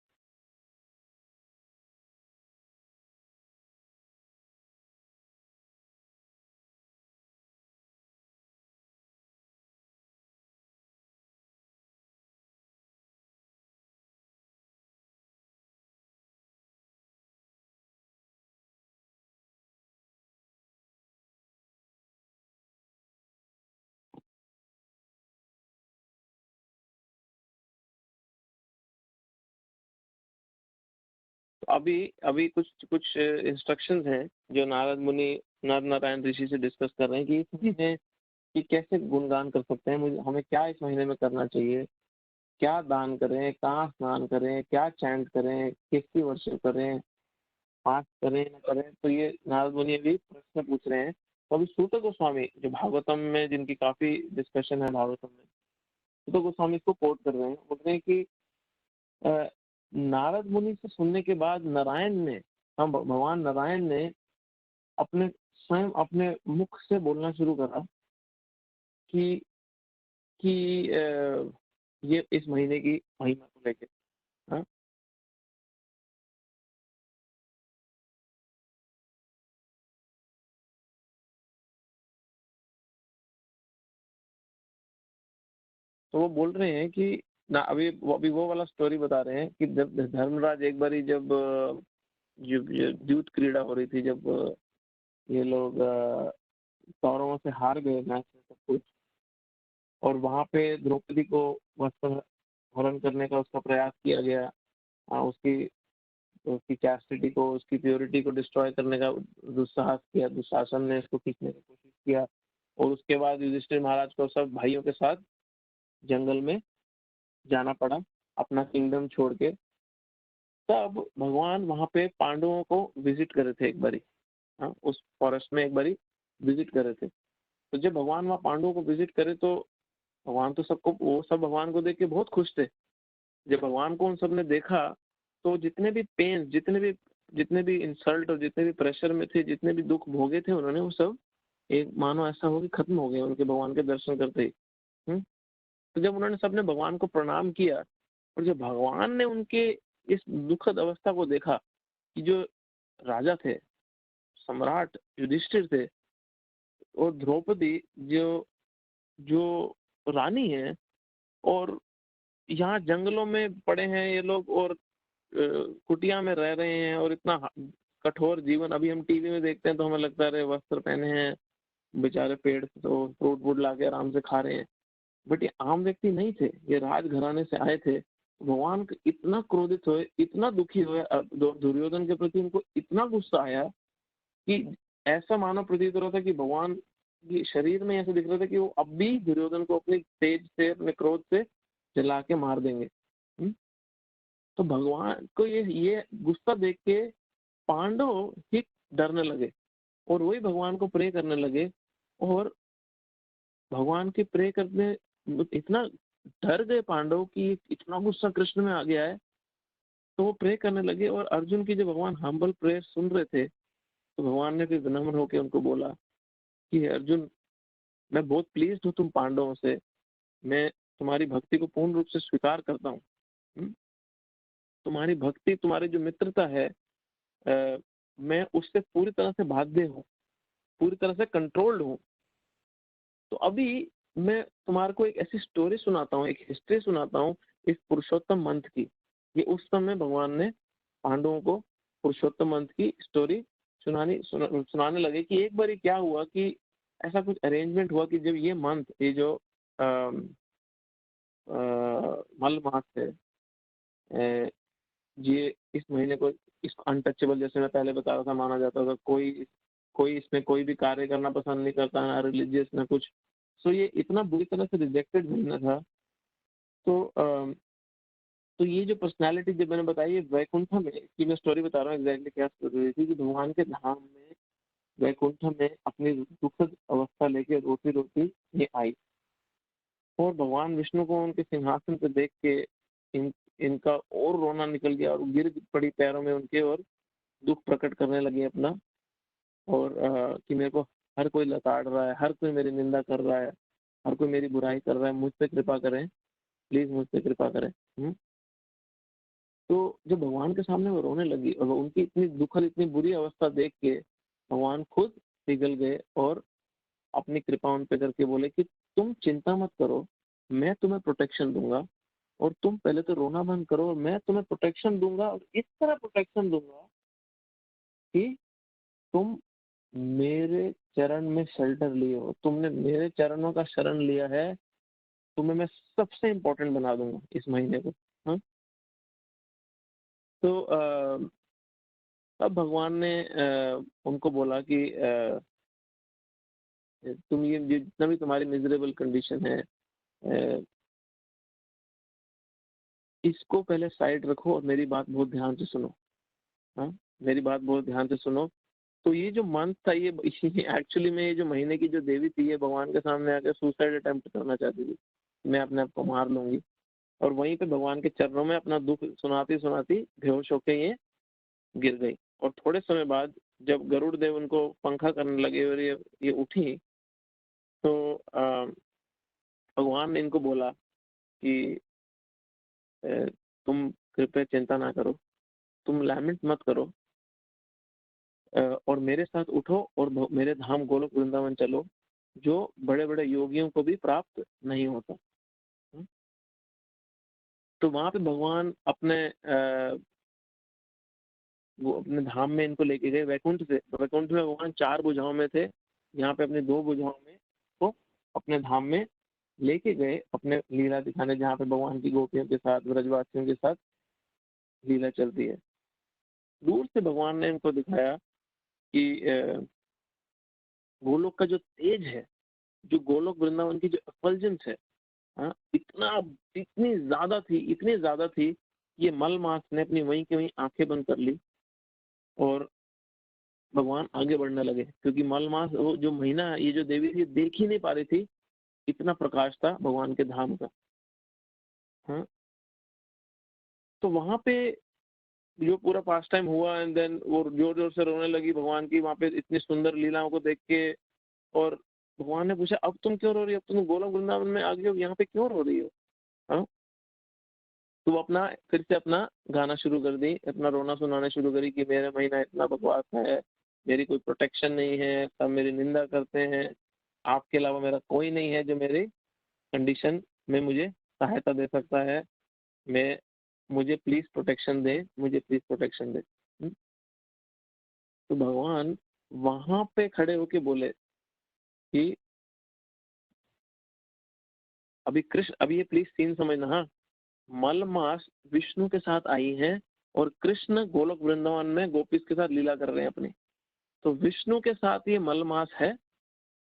तो अभी कुछ कुछ इंस्ट्रक्शंस हैं जो नारद मुनि नर नारायण ऋषि से डिस्कस कर रहे हैं कि इस महीने कि कैसे गुणगान कर सकते हैं, हमें क्या इस महीने में करना चाहिए, क्या दान करें, कहाँ स्नान करें, क्या चैंट करें, किसकी वर्शिप करें, पाठ करें न करें। तो ये नारद मुनि भी प्रश्न पूछ रहे हैं। तो अभी सूत गोस्वामी जो भागवतम में, जिनकी काफी डिस्कशन है भागवतम में, तो गोस्वामी इसको कोट कर रहे हैं, बोल रहे हैं कि नारद मुनि से सुनने के बाद नारायण ने, हम भगवान नारायण ने अपने स्वयं अपने मुख से बोलना शुरू करा कि ये इस महीने की महिमा को लेके। हाँ, तो वो बोल रहे हैं कि ना, अभी वो वाला स्टोरी बता रहे हैं कि जब धर्मराज एक बारी जब ये द्यूत क्रीड़ा हो रही थी, जब ये लोग कौरवों से हार गए मैच में सब कुछ, और वहां पे द्रौपदी को वस्त्र हरण करने का उसका प्रयास किया गया, उसकी उसकी चैस्टिटी को, उसकी प्योरिटी को डिस्ट्रॉय करने का दुस्साहस किया, दुशासन ने इसको खींचने की कोशिश किया, और उसके बाद युधिष्ठिर महाराज को सब भाइयों के साथ जंगल में जाना पड़ा अपना किंगडम छोड़ के। तब भगवान वहां पे पांडवों को विजिट करे थे एक बारी, उस फॉरेस्ट में एक बारी विजिट करे थे। तो जब भगवान वहाँ पांडवों को विजिट करे तो भगवान तो वो सब भगवान को देख के बहुत खुश थे। जब भगवान को उन सब ने देखा तो जितने भी पेन, जितने भी इंसल्ट और जितने भी प्रेशर में थे, जितने भी दुख भोगे थे उन्होंने, वो सब एक मानो ऐसा हो कि खत्म हो गए उनके भगवान के दर्शन करते ही। तो जब उन्होंने सबने भगवान को प्रणाम किया, और जब भगवान ने उनके इस दुखद अवस्था को देखा कि जो राजा थे, सम्राट युधिष्ठिर थे, और द्रौपदी जो जो रानी है, और यहाँ जंगलों में पड़े हैं ये लोग, और कुटिया में रह रहे हैं, और इतना कठोर जीवन, अभी हम टीवी में देखते हैं तो हमें लगता है वस्त्र पहने हैं बेचारे, पेड़ तो फ्रूट वूट ला के आराम से खा रहे हैं, बट ये आम व्यक्ति नहीं थे, ये राजघराने से आए थे। भगवान इतना क्रोधित हुए, इतना दुखी हुए दुर्योधन के प्रति, उनको इतना गुस्सा आया कि ऐसा मानो प्रतीत हो रहा था कि भगवान के शरीर में ऐसा दिख रहा था कि वो अब भी दुर्योधन को अपने तेज से, अपने क्रोध से जला के मार देंगे। तो भगवान को ये गुस्सा देख के पांडव ही डरने लगे, और वही भगवान को प्रे करने लगे, और भगवान के प्रे करने इतना डर गए पांडव कि इतना गुस्सा कृष्ण में आ गया है। तो वो प्रे करने लगे, और अर्जुन की जब भगवान हम्बल प्रेयर सुन रहे थे तो भगवान ने फिर विनम्र होकर उनको बोला कि अर्जुन, मैं बहुत प्लीज हूँ तुम पांडवों से, मैं तुम्हारी भक्ति को पूर्ण रूप से स्वीकार करता हूँ, तुम्हारी भक्ति, तुम्हारी जो मित्रता है, मैं उससे पूरी तरह से बाध्य हूँ, पूरी तरह से कंट्रोल्ड हूँ। तो अभी मैं तुम्हारे को एक ऐसी स्टोरी सुनाता हूँ, एक हिस्ट्री सुनाता हूँ इस पुरुषोत्तम मंथ की। ये उस समय भगवान ने पांडवों को पुरुषोत्तम मंथ की स्टोरी सुनाने लगे कि एक बार क्या हुआ कि ऐसा कुछ अरेंजमेंट हुआ कि जब ये मंथ, ये जो मल मास है, ये इस महीने को इसको अनटचेबल, जैसे मैं पहले बता रहा था, माना जाता था। कोई इसमें कोई भी कार्य करना पसंद नहीं करता, ना रिलीजियस ना कुछ। सो ये इतना बुरी तरह से रिजेक्टेड महीना था। तो ये जो पर्सनालिटी जब मैंने बताई, ये वैकुंठ में की मैं स्टोरी बता रहा हूँ एग्जैक्टली क्या स्टोरी हुई थी कि भगवान के धाम में वैकुंठ में अपनी दुखद अवस्था लेके रोती रोती ये आई, और भगवान विष्णु को उनके सिंहासन पे देख के इनका और रोना निकल गया, और गिर पड़ी पैरों में उनके, और दुख प्रकट करने लगे अपना, और कि मेरे को हर कोई लताड़ रहा है, हर कोई मेरी निंदा कर रहा है, हर कोई मेरी बुराई कर रहा है, मुझ पे कृपा करें, प्लीज मुझ पे कृपा करें। तो जब भगवान के सामने वो रोने लगी, और उनकी इतनी दुखद, इतनी बुरी अवस्था देख के भगवान खुद पिघल गए, और अपनी कृपा उन पे करके बोले कि तुम चिंता मत करो, मैं तुम्हें प्रोटेक्शन दूंगा, और तुम पहले तो रोना बंद करो, और मैं तुम्हें प्रोटेक्शन दूंगा, और इस तरह प्रोटेक्शन दूंगा कि तुम मेरे चरण में शेल्टर लिए हो, तुमने मेरे चरणों का शरण लिया है, तुम्हें मैं सबसे इम्पोर्टेंट बना दूंगा इस महीने को। हाँ, तो तब भगवान ने उनको बोला कि तुम ये जितना भी तुम्हारी मिजरेबल कंडीशन है, इसको पहले साइड रखो, और मेरी बात बहुत ध्यान से सुनो। हाँ, मेरी बात बहुत ध्यान से सुनो। तो ये जो मंथ था, ये एक्चुअली में ये जो महीने की जो देवी थी, ये भगवान के सामने आकर सुसाइड अटेम्प्ट करना चाहती थी। मैं अपने आप को मार लूंगी। और वहीं पे भगवान के चरणों में अपना दुख सुनाती सुनाती बेहोश होके ये गिर गई। और थोड़े समय बाद जब गरुड़ देव उनको पंखा करने लगे और ये उठी, तो भगवान ने इनको बोला कि तुम कृपया चिंता ना करो, तुम लैमेंट मत करो, और मेरे साथ उठो और मेरे धाम गोलोक वृंदावन चलो, जो बड़े बड़े योगियों को भी प्राप्त नहीं होता। तो वहां पे भगवान वो अपने धाम में इनको लेके गए वैकुंठ से। तो वैकुंठ में भगवान 4 भुजाओं में थे, यहाँ पे अपने 2 भुजाओं में तो अपने धाम में लेके गए, अपने लीला दिखाने, जहाँ पे भगवान की गोपियों के साथ, ब्रजवासियों के साथ लीला चलती है। दूर से भगवान ने इनको दिखाया कि गोलोक का जो तेज है, जो गोलोक वृंदावन की जो एफल्जेंस है, इतनी ज्यादा थी, ये मलमास ने अपनी वहीं के वहीं आंखें बंद कर ली और भगवान आगे बढ़ने लगे। क्योंकि मलमास वो जो महीना है, ये जो देवी थी देख ही नहीं पा रही थी, इतना प्रकाश था भगवान के धाम का। तो वहां पे जो पूरा पास टाइम हुआ, एंड देन वो जोर जोर से रोने लगी भगवान की, वहां पे इतनी सुंदर लीलाओं को देख के। और भगवान ने पूछा, अब तुम क्यों रो रही हो? अब तुम गोलोक वृंदावन में आ गई हो, यहाँ पे क्यों रो रही हो? तो वो फिर से अपना गाना शुरू कर दी, अपना रोना सुनाना शुरू करी कि मेरा महीना इतना बकवास है, मेरी कोई प्रोटेक्शन नहीं है, सब मेरी निंदा करते हैं, आपके अलावा मेरा कोई नहीं है जो मेरी कंडीशन में मुझे सहायता दे सकता है, मुझे प्लीज प्रोटेक्शन दे, मुझे प्लीज प्रोटेक्शन दे। तो भगवान वहां पे खड़े होके बोले कि अभी ये प्लीज सीन समझना। हाँ, मलमास विष्णु के साथ आई हैं और कृष्ण गोलोक वृंदावन में गोपीस के साथ लीला कर रहे हैं अपनी। तो विष्णु के साथ ये मलमास है,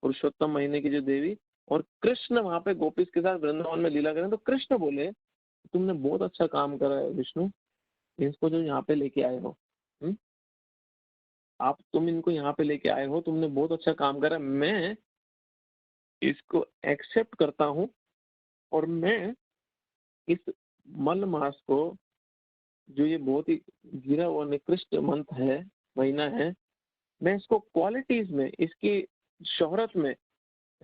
पुरुषोत्तम महीने की जो देवी, और कृष्ण वहां पे गोपीस के साथ वृंदावन में लीला कर रहे हैं। तो कृष्ण बोले, तुमने बहुत अच्छा काम करा है विष्णु, इसको जो यहाँ पे लेके आए हो, तुम इनको यहाँ पे लेके आए हो, तुमने बहुत अच्छा काम करा, मैं इसको एक्सेप्ट करता हूँ और मैं इस मलमास को, जो ये बहुत ही गिरा हुआ निकृष्ट मंथ है, महीना है, मैं इसको क्वालिटीज में, इसकी शोहरत में,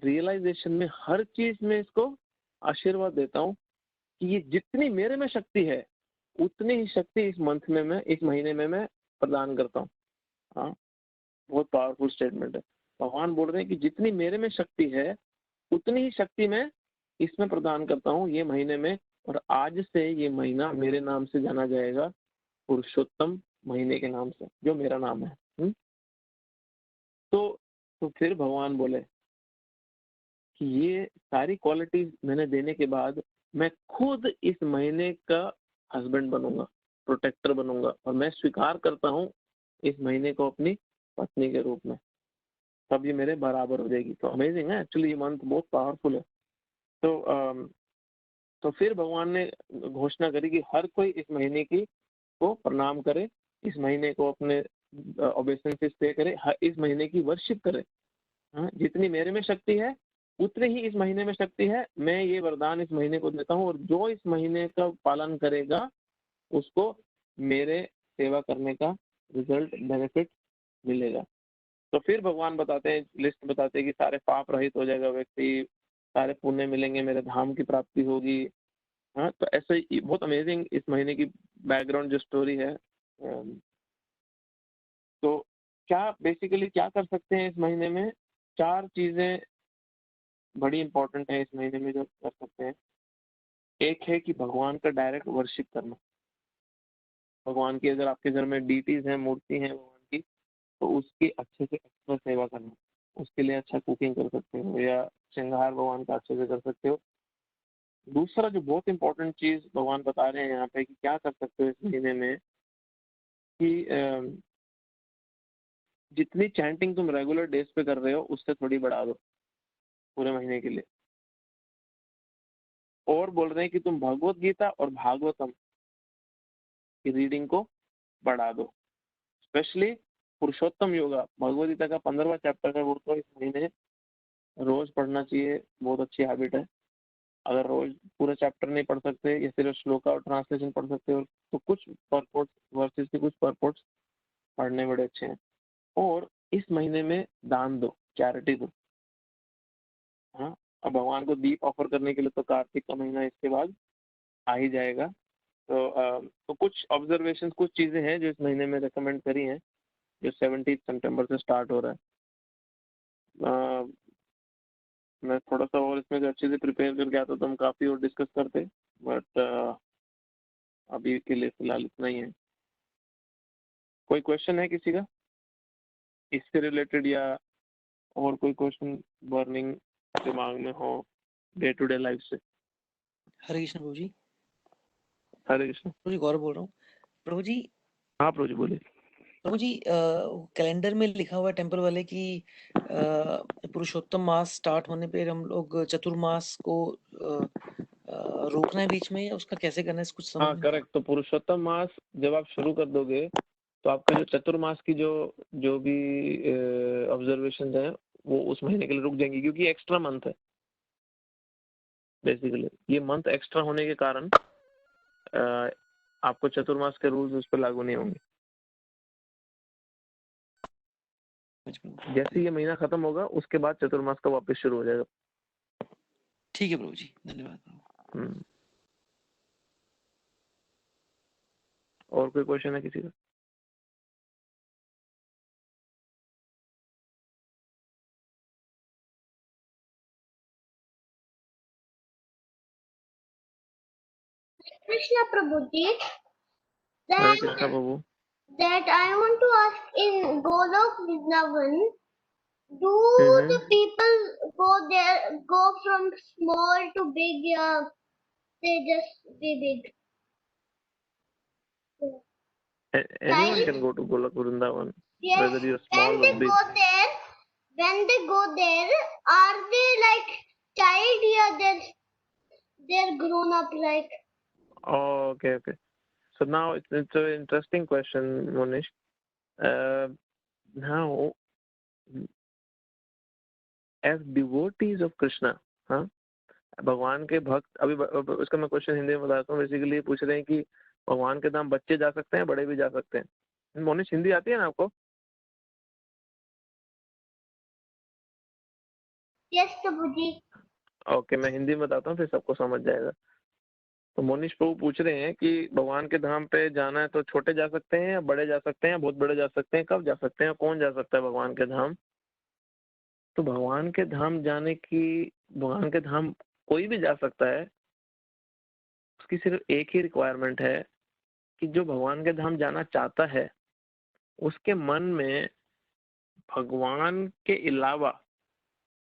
रियलाइजेशन में, हर चीज में इसको आशीर्वाद देता हूँ कि ये जितनी मेरे में शक्ति है उतनी ही शक्ति इस मंथ में, मैं इस महीने में मैं प्रदान करता हूँ। हाँ, बहुत पावरफुल स्टेटमेंट है। भगवान बोल रहे हैं कि जितनी मेरे में शक्ति है उतनी ही शक्ति मैं इसमें प्रदान करता हूँ ये महीने में, और आज से ये महीना मेरे नाम से जाना जाएगा, पुरुषोत्तम महीने के नाम से, जो मेरा नाम है। तो फिर भगवान बोले कि ये सारी क्वालिटीज मैंने देने के बाद मैं खुद इस महीने का हस्बैंड बनूंगा, प्रोटेक्टर बनूंगा, और मैं स्वीकार करता हूँ इस महीने को अपनी पत्नी के रूप में, तब ये मेरे बराबर हो जाएगी। तो अमेजिंग है एक्चुअली, ये मंथ बहुत पावरफुल है। तो फिर भगवान ने घोषणा करी कि हर कोई इस महीने की को प्रणाम करे, इस महीने को अपने ओबेसेंसेस पे करे, इस महीने की वर्शिप करे। जितनी मेरे में शक्ति है उतनी ही इस महीने में शक्ति है, मैं ये वरदान इस महीने को देता हूँ, और जो इस महीने का पालन करेगा उसको मेरे सेवा करने का रिजल्ट, बेनिफिट मिलेगा। तो फिर भगवान बताते हैं, लिस्ट बताते हैं कि सारे पाप रहित हो जाएगा व्यक्ति, सारे पुण्य मिलेंगे, मेरे धाम की प्राप्ति होगी। हाँ, तो ऐसे ही बहुत अमेजिंग इस महीने की बैकग्राउंड जो स्टोरी है। तो क्या बेसिकली क्या कर सकते हैं इस महीने में? 4 चीजें बड़ी इंपॉर्टेंट है इस महीने में जो कर सकते हैं। एक है कि भगवान का डायरेक्ट वर्शिप करना। भगवान की, अगर आपके घर में डीटीज हैं, मूर्ति है भगवान की, तो उसकी अच्छे से अच्छा सेवा करना, उसके लिए अच्छा कुकिंग कर सकते हो, या श्रृंगार भगवान का अच्छे से कर सकते हो। दूसरा जो बहुत इंपॉर्टेंट चीज भगवान बता रहे हैं यहाँ पे कि क्या कर सकते हो इस महीने में, कि जितनी चैंटिंग तुम रेगुलर डेज पे कर रहे हो उससे थोड़ी बढ़ा दो पूरे महीने के लिए। और बोल रहे हैं कि तुम भगवत गीता और भागवतम की रीडिंग को बढ़ा दो, स्पेशली पुरुषोत्तम योगा, भगवत गीता का 15वां चैप्टर है, वो तो इस महीने रोज पढ़ना चाहिए, बहुत अच्छी हैबिट है। अगर रोज पूरा चैप्टर नहीं पढ़ सकते या सिर्फ श्लोका और ट्रांसलेशन पढ़ सकते हो तो कुछ परपोर्ट्स वर्सेस के कुछ परपोर्ट्स पढ़ने बड़े अच्छे हैं। और इस महीने में दान दो, चैरिटी दो। हाँ, अब भगवान को दीप ऑफर करने के लिए तो कार्तिक का महीना इसके बाद आ ही जाएगा। तो कुछ ऑब्जर्वेशन, कुछ चीजें हैं जो इस महीने में रेकमेंड करी हैं, जो 17 सितंबर से स्टार्ट हो रहा है। मैं थोड़ा सा और इसमें जो अच्छे से प्रिपेयर करके आता तो हम काफी और डिस्कस करते, बट अभी के लिए फिलहाल इतना ही है। कोई क्वेश्चन है किसी का इससे रिलेटेड, या और कोई क्वेश्चन बर्निंग दिमाग में हो डे टू डे लाइफ से? हरे कृष्ण प्रभु जी। हरे कृष्ण। प्रभु जी गौरव बोल रहा हूँ। प्रभु जी। हाँ प्रभु जी बोलिए। प्रभु जी कैलेंडर में लिखा हुआ है टेम्पल वाले कि पुरुषोत्तम मास स्टार्ट होने पे हम लोग चतुर्मास को रोकना है बीच में, उसका कैसे करना है कुछ समझ हाँ करेक्ट। तो पुरुषोत्तम मास जब आप शुरू कर दोगे तो आपका जो चतुर्मास की जो भी ऑब्जर्वेशन है वो उस महीने के लिए रुक जाएंगी, क्योंकि एक्स्ट्रा मंथ है। बेसिकली ये मंथ एक्स्ट्रा होने के कारण आपको चतुर्मास के रूल्स उस पर लागू नहीं होंगे। जैसे ये महीना खत्म होगा उसके बाद चतुर्मास का वापस शुरू हो जाएगा। ठीक है प्रभु जी, धन्यवाद। और कोई क्वेश्चन है किसी का? Krishna Prabhuji, Hare Krishna Prabhu. that I want to ask, in Golok Vrindavan, do the people go from small to big, or they just be big? Anyone can go to Golok Vrindavan, Yes, whether you're small or big. When they go there, are they like child, or they're grown up like? Oh, okay. So now it's an interesting question, Monish. Now, as devotees of Krishna, हाँ, भगवान के भक्त, अभी उसका मैं question Hindi में बताता हूँ। बेसिकली पूछ रहे हैं कि भगवान के धाम बच्चे जा सकते हैं, बड़े भी जा सकते हैं। मोनिश हिंदी आती है ना आपको? यस प्रभु जी। ओके, मैं हिंदी में बताता हूँ फिर सबको समझ जाएगा। तो मोनिश प्रभु पूछ रहे हैं कि भगवान के धाम पे जाना है तो छोटे जा सकते हैं या बड़े जा सकते हैं, बहुत बड़े जा सकते हैं, कब जा सकते हैं, कौन जा सकता है भगवान के धाम? तो भगवान के धाम जाने की, भगवान के धाम कोई भी जा सकता है। उसकी सिर्फ एक ही रिक्वायरमेंट है कि जो भगवान के धाम जाना चाहता है उसके मन में भगवान के अलावा,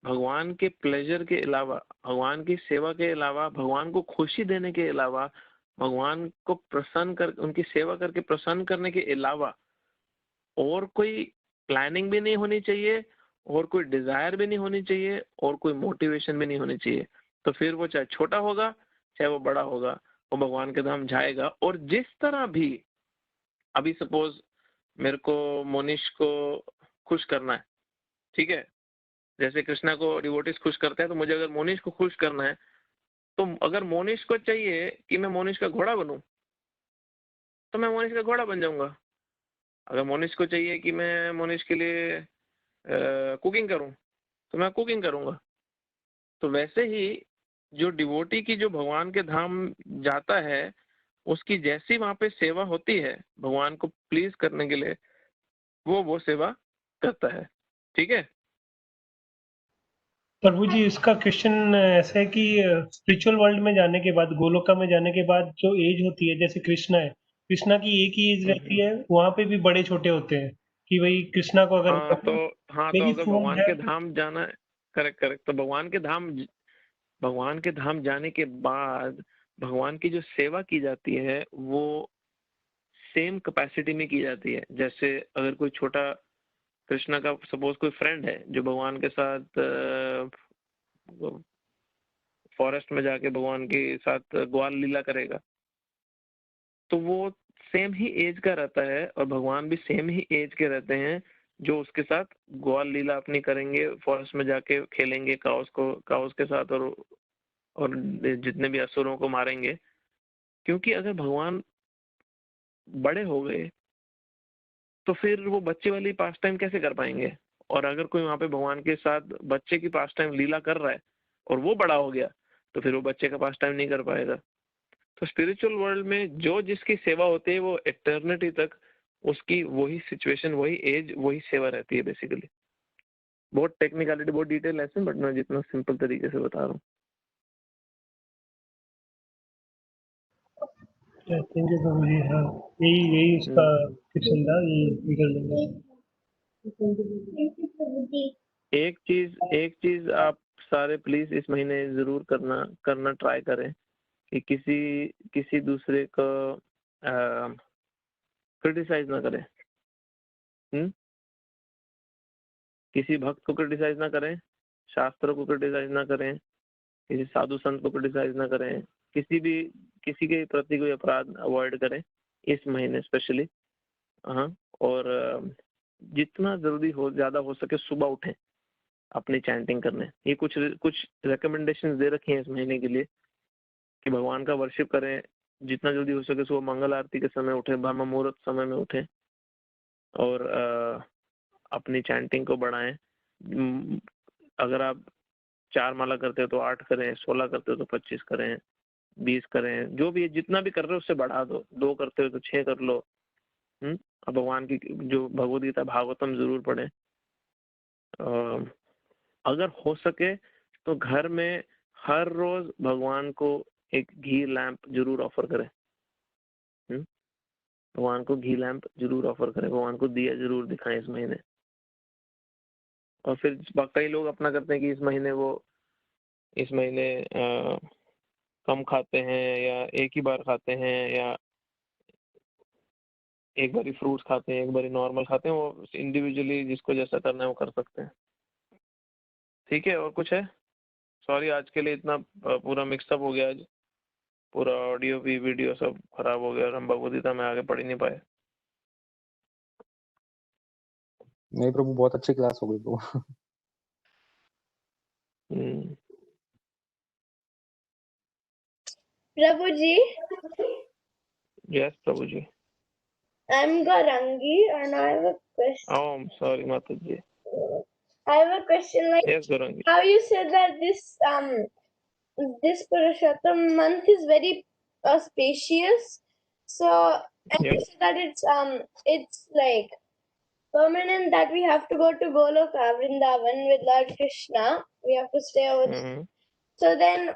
भगवान के प्लेजर के अलावा, भगवान की सेवा के अलावा, भगवान को खुशी देने के अलावा, भगवान को प्रसन्न कर, उनकी सेवा करके प्रसन्न करने के अलावा और कोई प्लानिंग भी नहीं होनी चाहिए, और कोई डिजायर भी नहीं होनी चाहिए, और कोई मोटिवेशन भी नहीं होनी चाहिए। तो फिर वो चाहे छोटा होगा चाहे वो बड़ा होगा, वो भगवान के धाम जाएगा। और जिस तरह भी, अभी सपोज मेरे को मोनिश को खुश करना है, ठीक है, जैसे कृष्णा को डिवोटीज खुश करते हैं, तो मुझे अगर मोनिश को खुश करना है तो अगर मोनिश को चाहिए कि मैं मोनिश का घोड़ा बनूं तो मैं मोनिश का घोड़ा बन जाऊंगा। अगर मोनिश को चाहिए कि मैं मोनिश के लिए कुकिंग करूं तो मैं कुकिंग करूंगा। तो वैसे ही जो डिवोटी की जो भगवान के धाम जाता है उसकी जैसी वहां पे सेवा होती है भगवान को प्लीज करने के लिए, वो सेवा करता है। ठीक है प्रभु जी, इसका क्वेश्चन ऐसा है कि स्पिरिचुअल वर्ल्ड में जाने के बाद, गोलोका में जाने के बाद जो एज होती है, जैसे कृष्णा है, कृष्णा की एक ही एज रहती है, वहां पे भी बड़े छोटे होते हैं कि भाई कृष्णा को अगर तो अगर भगवान के धाम जाना है, करेक्ट, तो भगवान के धाम जाने के बाद भगवान की जो सेवा की जाती है वो सेम कैपेसिटी में की जाती है। जैसे अगर कोई छोटा कृष्णा का सपोज कोई फ्रेंड है जो भगवान के साथ फॉरेस्ट में जाके भगवान के साथ ग्वाल लीला करेगा, तो वो सेम ही एज का रहता है और भगवान भी सेम ही एज के रहते हैं जो उसके साथ ग्वाल लीला अपनी करेंगे, फॉरेस्ट में जाके खेलेंगे काउस के साथ और और जितने भी असुरों को मारेंगे, क्योंकि अगर भगवान बड़े हो गए तो फिर वो बच्चे वाली पास टाइम कैसे कर पाएंगे। और अगर कोई वहां पे भगवान के साथ बच्चे की पास टाइम लीला कर रहा है और वो बड़ा हो गया तो फिर वो बच्चे का पास टाइम नहीं कर पाएगा। तो स्पिरिचुअल वर्ल्ड में जो जिसकी सेवा होती है वो इटर्निटी तक उसकी वही सिचुएशन, वही एज, वही सेवा रहती है बेसिकली। बहुत टेक्निकलिटी, बहुत डिटेल लेसन, बट मैं जितना सिंपल तरीके से बता रहा हूँ। थैंक यू प्रभु जी। हाँ, यही उसका क्वेश्चन था, ये निकल लेंगे। एक चीज आप सारे प्लीज इस महीने जरूर करना ट्राई करें कि किसी दूसरे को क्रिटिसाइज ना करें। किसी भक्त को क्रिटिसाइज ना करें, शास्त्रों को क्रिटिसाइज ना करें, किसी साधु संत को क्रिटिसाइज ना करें, किसी के प्रति कोई अपराध अवॉइड करें इस महीने स्पेशली। हाँ, और जितना जल्दी हो, ज्यादा हो सके सुबह उठें अपनी चैंटिंग करने। ये कुछ रिकमेंडेशंस दे रखी हैं इस महीने के लिए कि भगवान का वर्शिप करें। जितना जल्दी हो सके सुबह मंगल आरती के समय उठें, ब्रह्म मुहूर्त समय में उठें और अपनी चैंटिंग को बढ़ाएं। अगर आप 4 माला करते हो तो 8 करें, 16 करते हो तो 25 करें, 20 करें, जो भी जितना भी कर रहे हो उससे बढ़ा दो। 2 करते हो तो 6 कर लो। अब भगवान की जो भगवद गीता भागवतम जरूर पढ़ें। अगर हो सके तो घर में हर रोज भगवान को एक घी लैंप जरूर ऑफर करें। भगवान को घी लैंप जरूर ऑफर करें, भगवान को दिया जरूर दिखाएं इस महीने। और फिर कई लोग अपना करते हैं कि इस महीने कम खाते हैं या एक ही बार खाते हैं या एक बारी फ्रूट्स खाते हैं, एक बारी नॉर्मल खाते हैं। वो इंडिविजुअली जिसको जैसा करना है वो कर सकते हैं। ठीक है, और कुछ है? सॉरी, आज के लिए इतना पूरा मिक्सअप हो गया। आज पूरा ऑडियो भी वीडियो सब खराब हो गया और हम भगवद गीता में आगे पढ़ ही नहीं पाए। नहीं प्रभु, बहुत अच्छी क्लास हो गई प्रभु। प्रभु जी, यस प्रभु जी। I'm Garangi and I have a question. Oh, I'm sorry माता जी। I have a question, like Yes Garangi। how you said that this Purushottam month is very spacious. So and you said that it's like permanent, that we have to go to Goloka Vrindavan with Lord Krishna. We have to stay over there. So then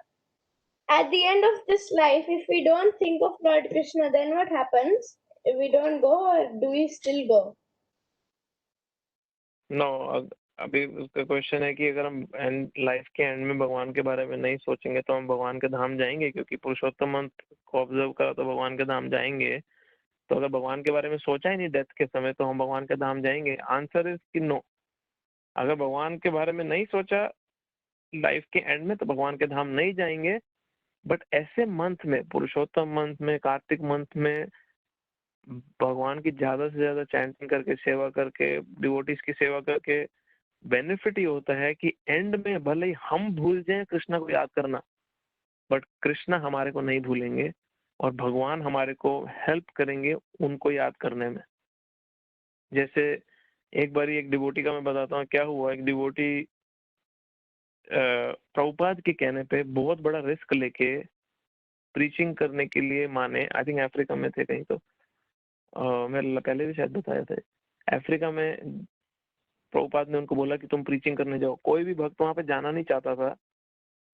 at the end of this life, if we don't think of Lord Krishna, then what happens? If we don't go, or do we still go? No, अभी उसका question है कि अगर हम life के and में भगवान के बारे में नहीं सोचेंगे तो हम भगवान के धाम जाएंगे, क्योंकि पुरुषोत्तम मंथ को ऑब्जर्व करा तो भगवान के धाम जाएंगे। तो अगर भगवान के बारे में सोचा ही नहीं डेथ के समय तो हम भगवान के धाम जाएंगे? आंसर इज कि नो। अगर भगवान के बारे में नहीं सोचा लाइफ के एंड में तो भगवान के धाम नहीं जाएंगे। बट ऐसे मंथ में, पुरुषोत्तम मंथ में, कार्तिक मंथ में भगवान की ज्यादा से ज्यादा चैंटिंग करके, सेवा करके, डिवोटीज की सेवा करके बेनिफिट ये होता है कि एंड में भले ही हम भूल जाएं कृष्णा को याद करना, बट कृष्णा हमारे को नहीं भूलेंगे और भगवान हमारे को हेल्प करेंगे उनको याद करने में। जैसे एक बारी एक डिवोटी का मैं बताता हूँ क्या हुआ। एक डिवोटी प्रभुपाद के कहने पे बहुत बड़ा रिस्क लेके प्रीचिंग करने के लिए माने। आई थिंक अफ्रीका में थे कहीं, तो मैं पहले भी शायद बताया था। अफ्रीका में प्रभुपाद ने उनको बोला कि तुम प्रीचिंग करने जाओ। कोई भी भक्त वहां पे जाना नहीं चाहता था,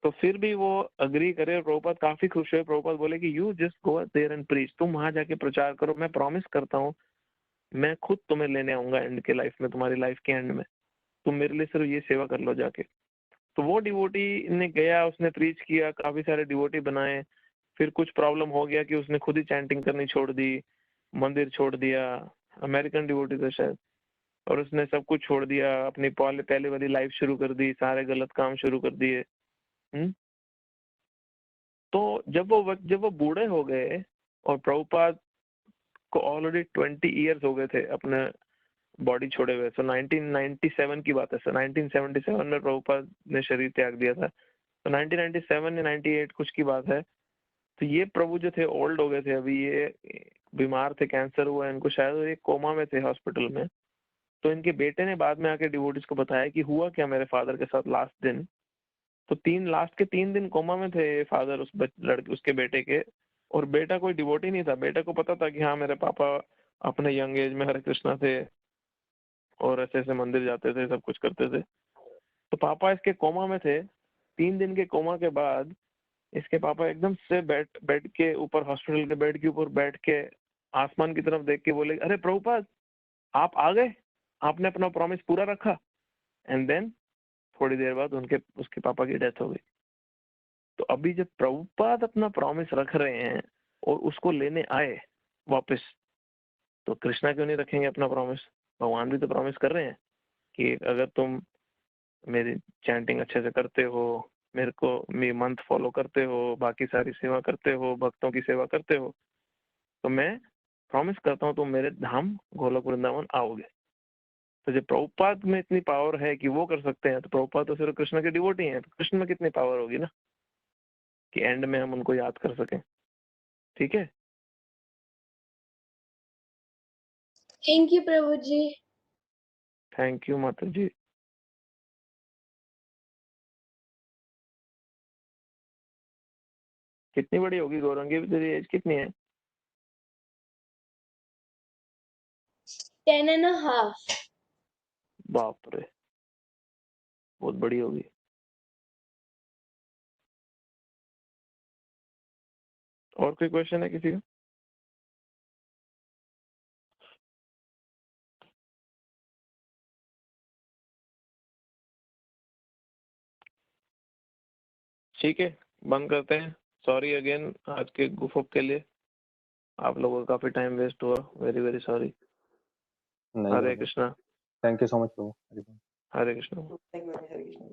तो फिर भी वो अग्री करे और प्रभुपाद काफी खुश हुए। प्रभुपाद बोले कि you just go there and preach, तुम वहां जाके प्रचार करो, मैं प्रॉमिस करता हूँ मैं खुद तुम्हें लेने आऊंगा एंड के लाइफ में, तुम्हारी लाइफ के एंड में, तुम मेरे लिए सिर्फ ये सेवा कर लो जाके। तो वो डिवोटी ने गया, उसने प्रीच किया, काफी सारे डिवोटी बनाए। फिर कुछ प्रॉब्लम हो गया कि उसने खुद ही चैंटिंग करनी छोड़ दी, मंदिर छोड़ दिया। अमेरिकन डिवोटी था शायद, और उसने सब कुछ छोड़ दिया, अपनी पहले वाली लाइफ शुरू कर दी, सारे गलत काम शुरू कर दिए। तो जब वो बूढ़े हो गए और प्रभुपाद को ऑलरेडी 20 इयर्स हो गए थे अपने बॉडी छोड़े हुए। सो 1997 की बात है सर, 1977 में प्रभुपाद ने शरीर त्याग दिया था। तो 1997 या 98 कुछ की बात है। तो ये प्रभु जो थे ओल्ड हो गए थे, अभी ये बीमार थे, कैंसर हुआ इनको, शायद ये कोमा में थे हॉस्पिटल में। तो इनके बेटे ने बाद में आके डिवोटीज को बताया कि हुआ क्या मेरे फादर के साथ लास्ट दिन। तो लास्ट के 3 दिन कोमा में थे फादर उस लड़के उसके बेटे के, और बेटा कोई डिवोटी नहीं था। बेटा को पता था कि हाँ मेरे पापा अपने यंग एज में हरे कृष्णा थे और ऐसे ऐसे मंदिर जाते थे, सब कुछ करते थे। तो पापा इसके कोमा में थे। 3 दिन के कोमा के बाद इसके पापा एकदम से बेड के ऊपर, हॉस्पिटल के बेड के ऊपर बैठ के आसमान की तरफ देख के बोले, अरे प्रभुपाद आप आ गए, आपने अपना प्रॉमिस पूरा रखा। एंड देन थोड़ी देर बाद उसके पापा की डेथ हो गई। तो अभी जब प्रभुपाद अपना प्रॉमिस रख रहे हैं और उसको लेने आए वापस, तो कृष्णा क्यों नहीं रखेंगे अपना प्रॉमिस? भगवान भी तो प्रॉमिस कर रहे हैं कि अगर तुम मेरी चैंटिंग अच्छे से करते हो, मेरे मंथ फॉलो करते हो, बाकी सारी सेवा करते हो, भक्तों की सेवा करते हो, तो मैं प्रॉमिस करता हूँ तुम मेरे धाम गोलोक वृंदावन आओगे। तो जब प्रभुपाद में इतनी पावर है कि वो कर सकते हैं, तो प्रभुपाद तो सिर्फ कृष्ण के डिवोटी हैं, तो कृष्ण में कितनी पावर होगी ना कि एंड में हम उनको याद कर सकें। ठीक है, thank you Prabhu ji. Thank you माता जी। कितनी बड़ी होगी गौरंगी, तेरी एज कितनी है? 10.5। बाप रे, बहुत बड़ी होगी। और कोई क्वेश्चन है किसी का? ठीक है, बंद करते हैं। सॉरी अगेन आज के गुफअप के लिए, आप लोगों का काफी टाइम वेस्ट हुआ, वेरी वेरी सॉरी। नहीं हरे प्रभु, Krishna. Thank you so much प्रभु। Hare Krishna. Thank you, Hare Krishna.